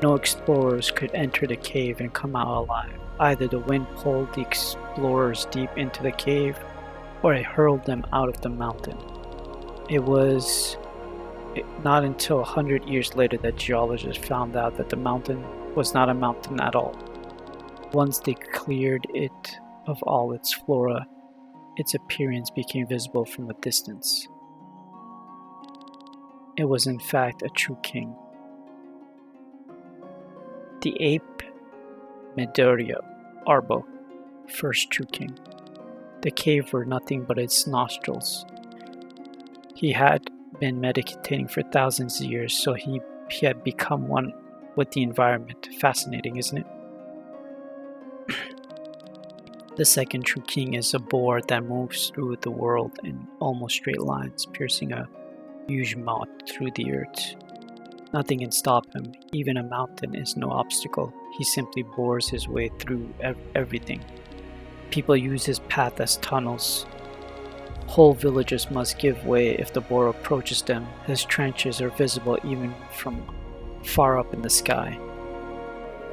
Speaker 1: No explorers could enter the cave and come out alive. Either the wind pulled the explorers deep into the cave, or it hurled them out of the mountain. It was not until 100 years later that geologists found out that the mountain was not a mountain at all. Once they cleared it of all its flora, its appearance became visible from a distance. It was in fact a true king. The ape Medorio Arbo, first true king. The cave were nothing but its nostrils. He had been meditating for thousands of years, so he had become one with the environment. Fascinating, isn't it? The second true king is a boar that moves through the world in almost straight lines, piercing a huge moth through the earth. Nothing can stop him. Even a mountain is no obstacle. He simply bores his way through everything. People use his path as tunnels. Whole villages must give way if the boar approaches them. His trenches are visible even from far up in the sky.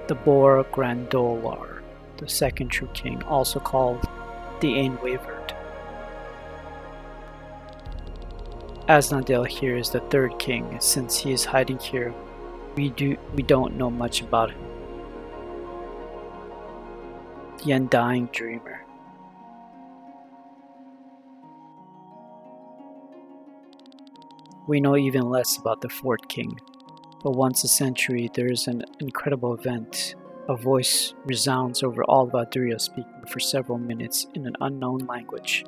Speaker 1: The boar Grandolar, the second true king, also called the Ainwavered. Asnadel here is the third king. Since he is hiding here, we don't know much about him. The Undying Dreamer. We know even less about the fourth king, but once a century there is an incredible event. A voice resounds over all of Adria, speaking for several minutes in an unknown language.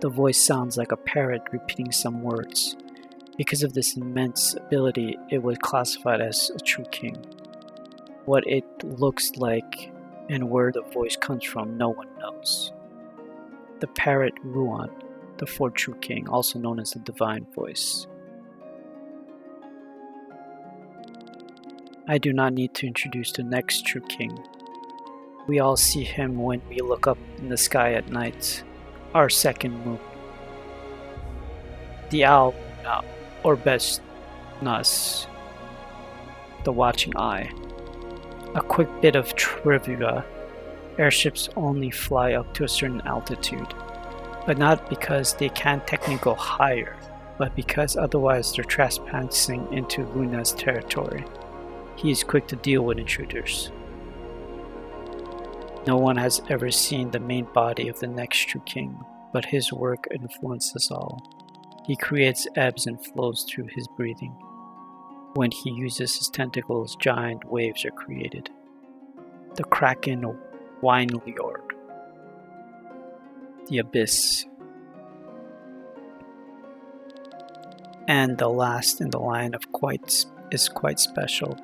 Speaker 1: The voice sounds like a parrot repeating some words. Because of this immense ability, it was classified as a true king. What it looks like and where the voice comes from, no one knows. The parrot Ruan, the fourth true king, also known as the divine voice. I do not need to introduce the next true king. We all see him when we look up in the sky at night, our second moon. The owl, or best, Nus, the watching eye. A quick bit of trivia: airships only fly up to a certain altitude, but not because they can't technically go higher, but because otherwise they're trespassing into Luna's territory. He is quick to deal with intruders. No one has ever seen the main body of the next true king, but his work influences all. He creates ebbs and flows through his breathing. When he uses his tentacles, giant waves are created. The Kraken Winelord. The Abyss. And the last in the line is quite special.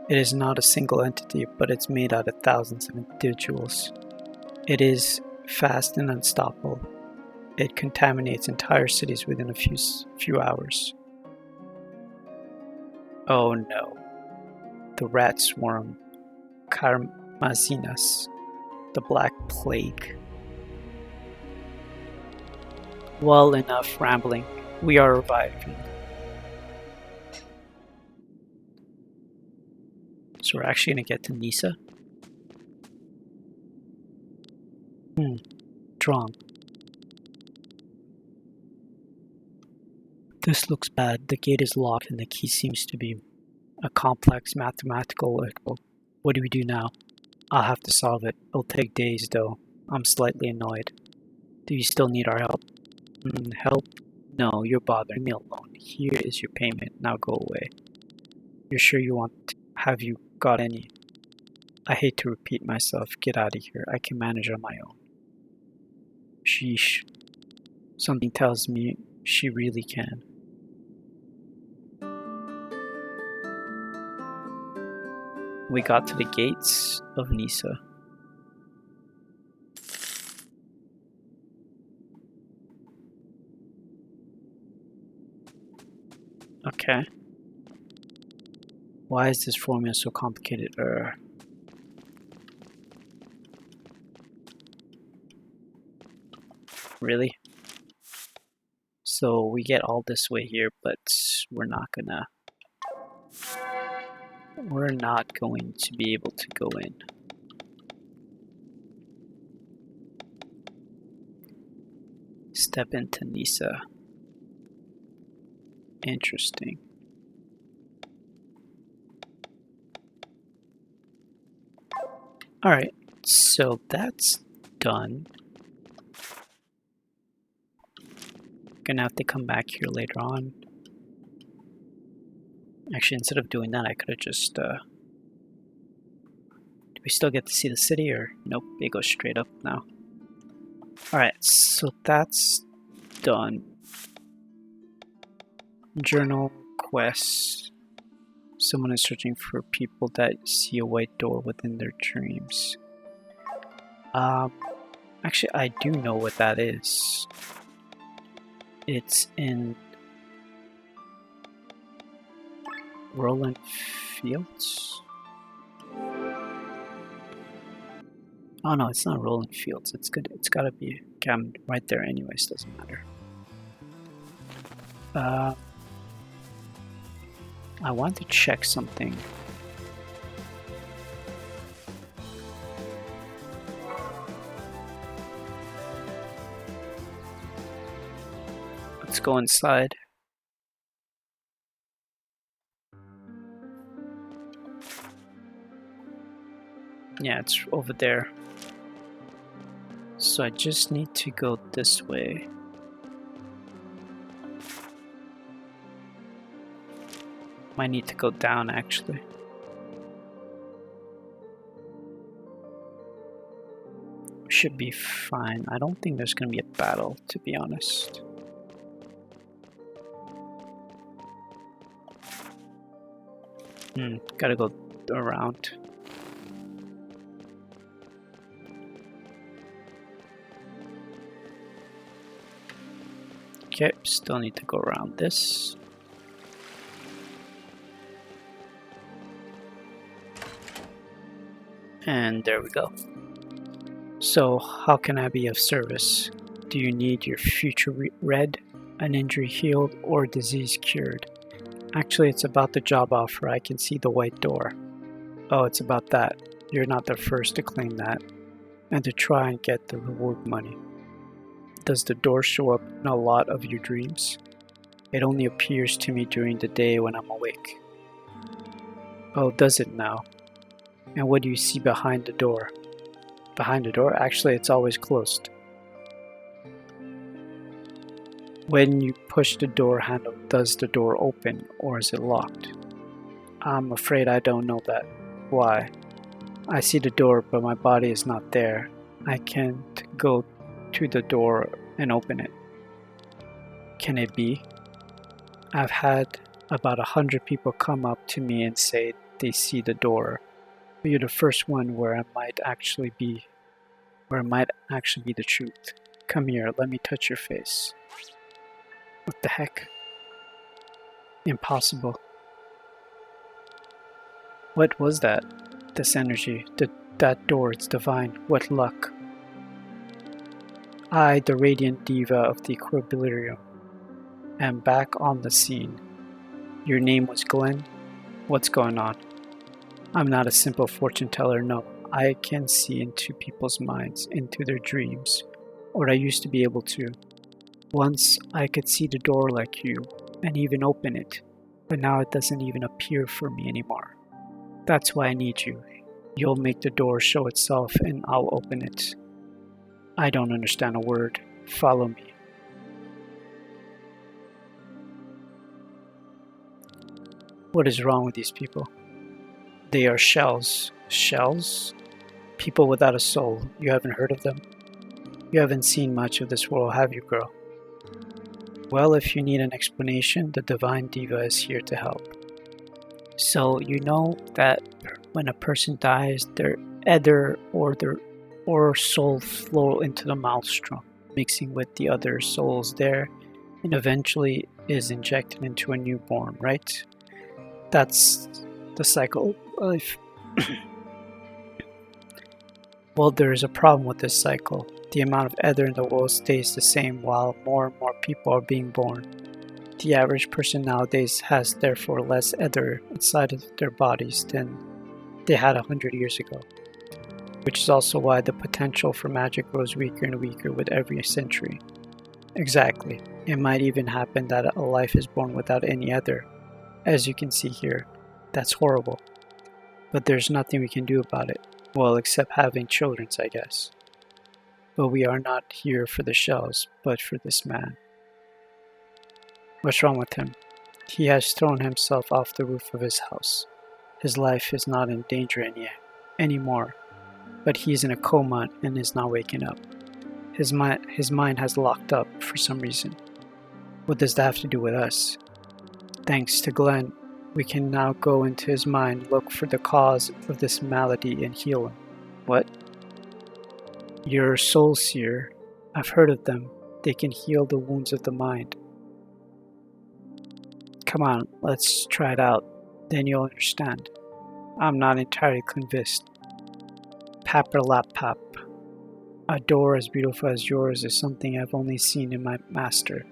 Speaker 1: It is not a single entity, but it's made out of thousands of individuals. It is fast and unstoppable. It contaminates entire cities within a few hours. Oh no. The rat swarm, Karmazinas, the Black Plague. Well, enough rambling. We are reviving. So we're actually going to get to Nisa. Drawn. This looks bad. The gate is locked and the key seems to be a complex mathematical equation. What do we do now? I'll have to solve it. It'll take days though. I'm slightly annoyed. Do you still need our help? Help? No, you're bothering me alone. Here is your payment. Now go away. You're sure you want to? Have you got any? I hate to repeat myself. Get out of here. I can manage on my own. Sheesh. Something tells me she really can. We got to the gates of Nisa. Okay. Why is this formula so complicated? Really? So we get all this way here, but we're not going to be able to go in. Step into Nisa. Interesting. Alright, so that's done. Gonna have to come back here later on. Actually, instead of doing that, I could have just, do we still get to see the city, or nope, it goes straight up now. Alright, so that's done. Journal, quest. Someone is searching for people that see a white door within their dreams. Actually, I do know what that is. It's in Roland Fields? Oh no, it's not Roland Fields. It's good. It's gotta be right there anyways, doesn't matter. I want to check something. Let's go inside. Yeah, it's over there. So I just need to go this way. Might need to go down actually. should be fine. I don't think there's gonna be a battle, to be honest. Gotta go around. Okay, still need to go around this. And there we go. So, how can I be of service? Do you need your future read, an injury healed, or disease cured? Actually, it's about the job offer. I can see the white door. Oh, it's about that. You're not the first to claim that, and to try and get the reward money. Does the door show up in a lot of your dreams? It only appears to me during the day when I'm awake. Oh, does it now? And what do you see behind the door? Behind the door? Actually, it's always closed. When you push the door handle, does the door open or is it locked? I'm afraid I don't know that. Why? I see the door, but my body is not there. I can't go to the door and open it. Can it be? I've had about 100 people come up to me and say they see the door, but you're the first one where it might actually be the truth. Come here, let me touch your face. What the heck? Impossible. What was that? This energy, that door, it's divine. What luck. I, the radiant diva of the equilibrium, am back on the scene. Your name was Glenn? What's going on? I'm not a simple fortune teller, no. I can see into people's minds, into their dreams, or I used to be able to. Once I could see the door like you, and even open it, but now it doesn't even appear for me anymore. That's why I need you. You'll make the door show itself and I'll open it. I don't understand a word. Follow me. What is wrong with these people? They are shells. Shells? People without a soul. You haven't heard of them? You haven't seen much of this world, have you, girl? Well, if you need an explanation, the Divine Diva is here to help. So, you know that when a person dies, their ether or soul flow into the maelstrom, mixing with the other souls there, and eventually is injected into a newborn, right? That's the cycle of life. Well, there is a problem with this cycle. The amount of ether in the world stays the same while more and more people are being born. The average person nowadays has therefore less ether inside of their bodies than they had 100 years ago, which is also why the potential for magic grows weaker and weaker with every century. Exactly. It might even happen that a life is born without any ether. As you can see here, that's horrible. But there's nothing we can do about it. Well, except having children, I guess. But we are not here for the shells, but for this man. What's wrong with him? He has thrown himself off the roof of his house. His life is not in danger anymore, but he's in a coma and is not waking up. His mind has locked up for some reason. What does that have to do with us? Thanks to Glenn, we can now go into his mind, look for the cause of this malady and heal him. What? Your soul seer. I've heard of them. They can heal the wounds of the mind. Come on, let's try it out. Then you'll understand. I'm not entirely convinced. Papperlappap. A door as beautiful as yours is something I've only seen in my master.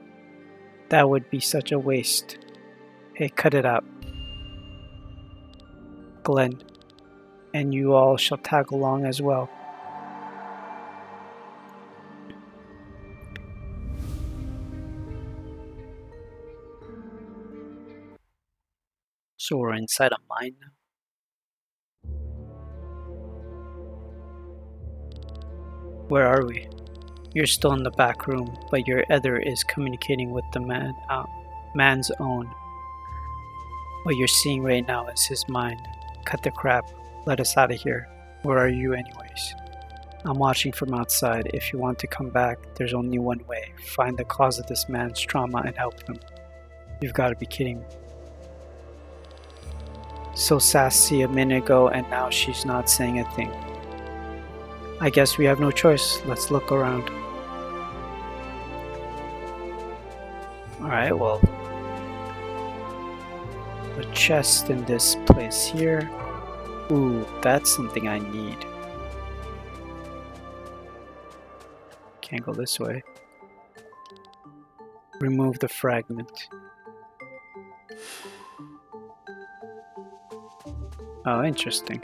Speaker 1: That would be such a waste. Hey, cut it out. Glenn, and you all shall tag along as well. So we're inside a mine now. Where are we? You're still in the back room, but your ether is communicating with the man's own. What you're seeing right now is his mind. Cut the crap. Let us out of here. Where are you anyways? I'm watching from outside. If you want to come back, there's only one way. Find the cause of this man's trauma and help him. You've got to be kidding me. So sassy a minute ago, and now she's not saying a thing. I guess we have no choice. Let's look around. Alright, well. A chest in this place here. Ooh, that's something I need. Can't go this way. Remove the fragment. Oh, interesting.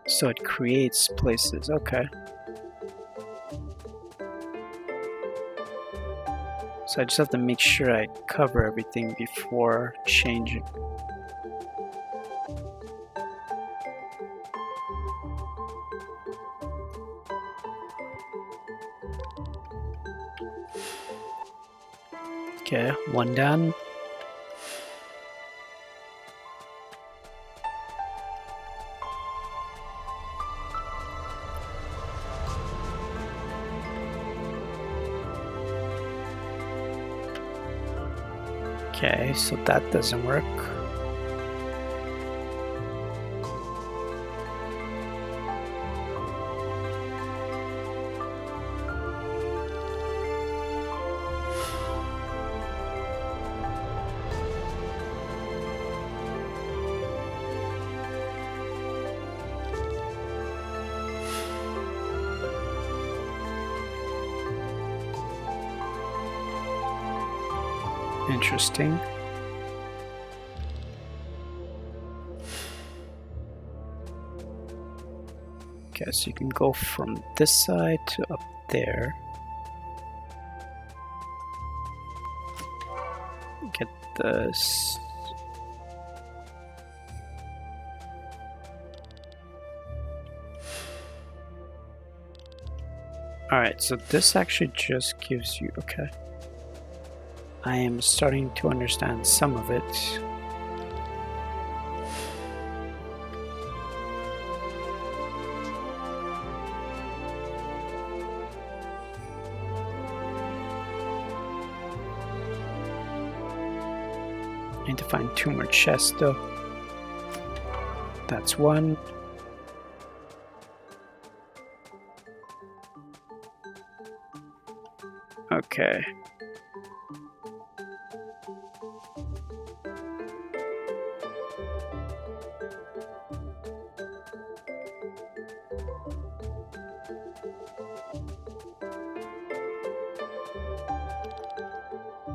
Speaker 1: So it creates places, okay. So I just have to make sure I cover everything before changing. Okay, one done. Okay, so that doesn't work. Interesting. Okay, so you can go from this side to up there. Get this. Alright, so this actually just gives you... okay. I am starting to understand some of it. I need to find 2 more chests though. That's one. Okay.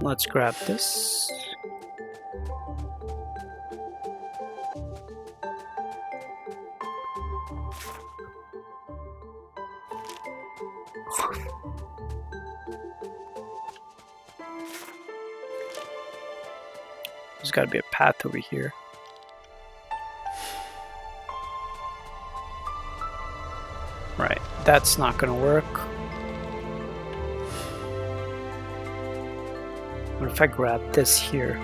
Speaker 1: Let's grab this. There's got to be a path over here. Right, that's not going to work. What if I grab this here?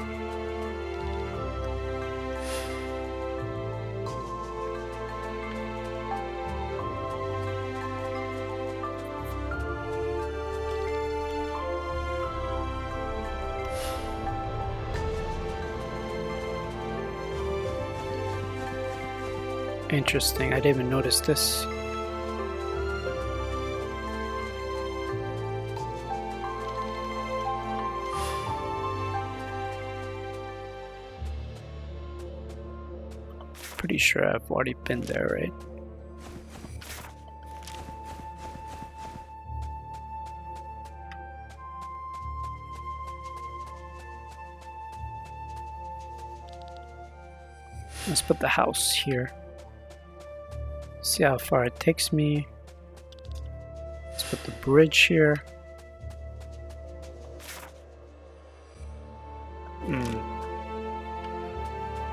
Speaker 1: Interesting, I didn't even notice this. Pretty sure I've already been there, right? Let's put the house here. See how far it takes me. Let's put the bridge here.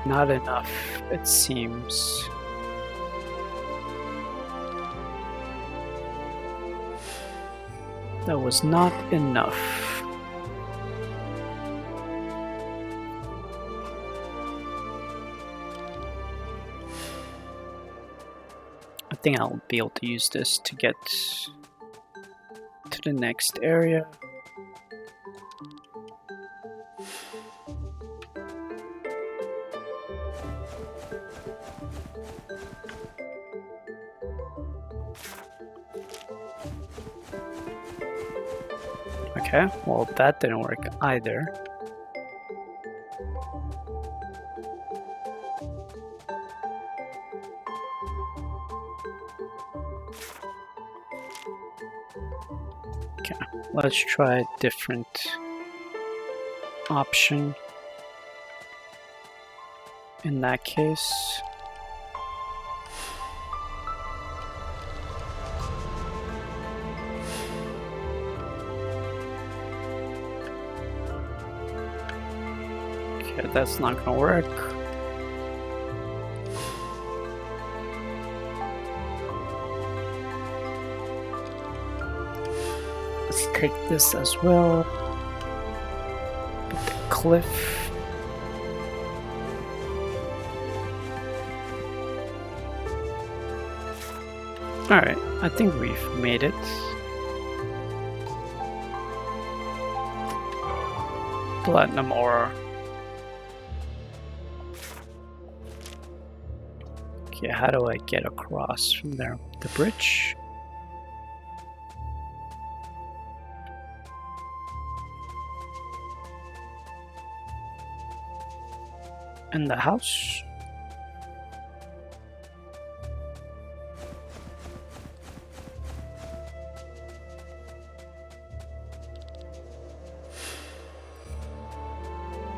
Speaker 1: Not enough, it seems. That was not enough. think I'll be able to use this to get to the next area. Okay, well that didn't work either. Okay, let's try a different option. In that case, okay, that's not gonna work. Let's take this as well. Put the cliff. Alright, I think we've made it. Platinum ore. Okay, how do I get across from there? The bridge? And the house?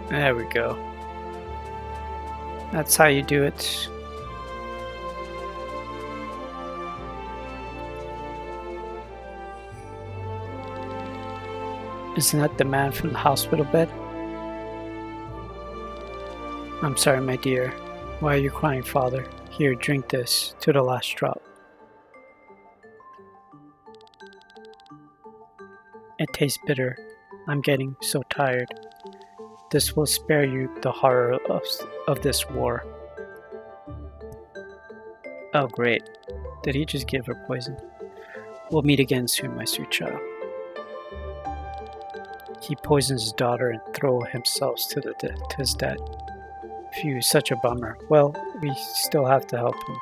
Speaker 1: There we go. That's how you do it. Isn't that the man from the hospital bed? I'm sorry, my dear. Why are you crying, father? Here, drink this, to the last drop. It tastes bitter. I'm getting so tired. This will spare you the horror of this war. Oh, great. Did he just give her poison? We'll meet again soon, my sweet child. He poisons his daughter and throws himself to his death. Phew, such a bummer. Well, we still have to help him.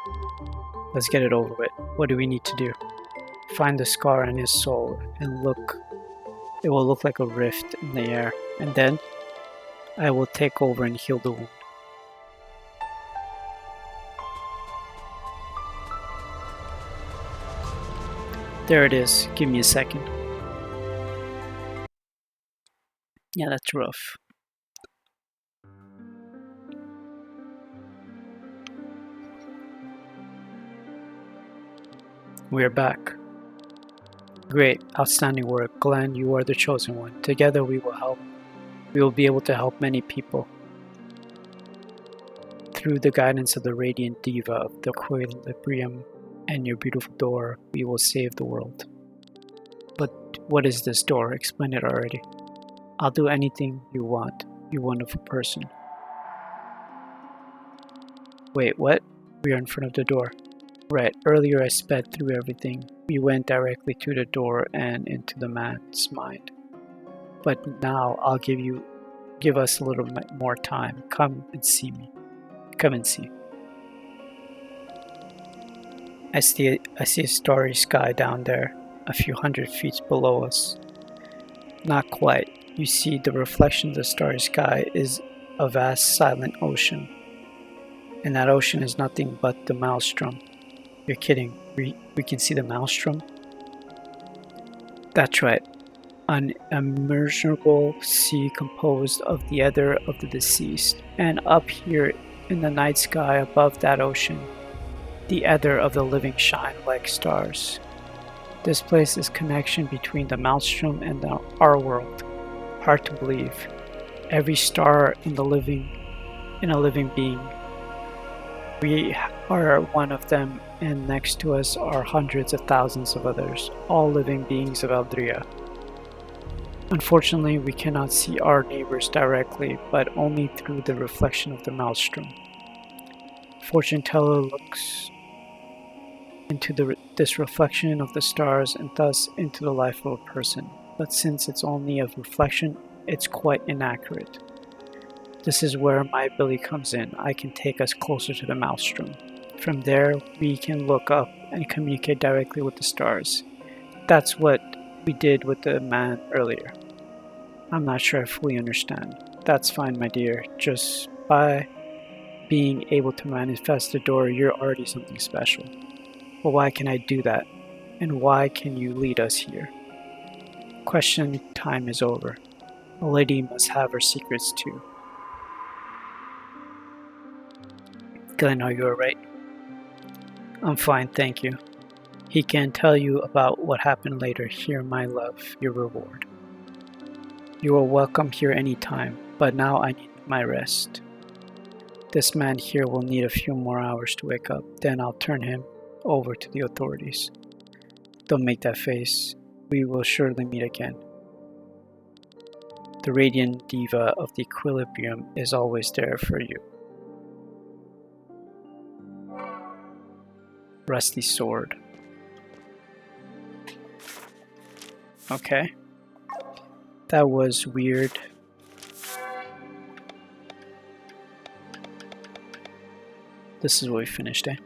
Speaker 1: Let's get it over with. What do we need to do? Find the scar in his soul and look. It will look like a rift in the air. And then I will take over and heal the wound. There it is. Give me a second. Yeah, that's rough. We are back. Great, outstanding work. Glenn, you are the chosen one. Together we will help. We will be able to help many people. Through the guidance of the radiant diva of the equilibrium and your beautiful door, we will save the world. But what is this door? Explain it already. I'll do anything you want, you wonderful person. Wait, what? We are in front of the door. Right, earlier I sped through everything. We went directly to the door and into the man's mind. But now I'll give us a little more time. Come and see me. Come and see. I see a starry sky down there, a few hundred feet below us. Not quite. You see, the reflection of the starry sky is a vast silent ocean. And that ocean is nothing but the maelstrom. You're kidding. We can see the maelstrom? That's right. An immeasurable sea composed of the ether of the deceased. And up here in the night sky above that ocean, the ether of the living shine like stars. This place is connection between the maelstrom and our world. Hard to believe. Every star in a living being. We are one of them, and next to us are hundreds of thousands of others, all living beings of Aldria. Unfortunately, we cannot see our neighbors directly, but only through the reflection of the maelstrom. Fortune teller looks into this reflection of the stars and thus into the life of a person. But since it's only a reflection, it's quite inaccurate. This is where my ability comes in. I can take us closer to the maelstrom. From there, we can look up and communicate directly with the stars. That's what we did with the man earlier. I'm not sure I fully understand. That's fine, my dear. Just by being able to manifest the door, you're already something special. But why can I do that? And why can you lead us here? Question time is over. A lady must have her secrets too. Glenn, are you alright? I'm fine, thank you. He can tell you about what happened later. Here, my love, your reward. You are welcome here anytime, but now I need my rest. This man here will need a few more hours to wake up, then I'll turn him over to the authorities. Don't make that face. We will surely meet again. The radiant diva of the equilibrium is always there for you. Rusty sword. Okay. That was weird. This is what we finished, eh?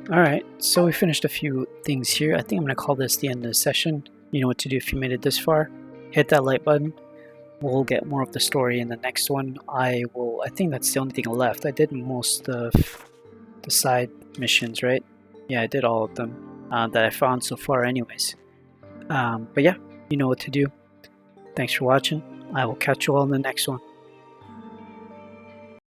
Speaker 1: Alright, so we finished a few things here. I think I'm going to call this the end of the session. You know what to do if you made it this far. Hit that like button. We'll get more of the story in the next one. I think that's the only thing left. I did most of the side missions, right? Yeah, I did all of them that I found so far anyways. But yeah, you know what to do. Thanks for watching. I will catch you all in the next one.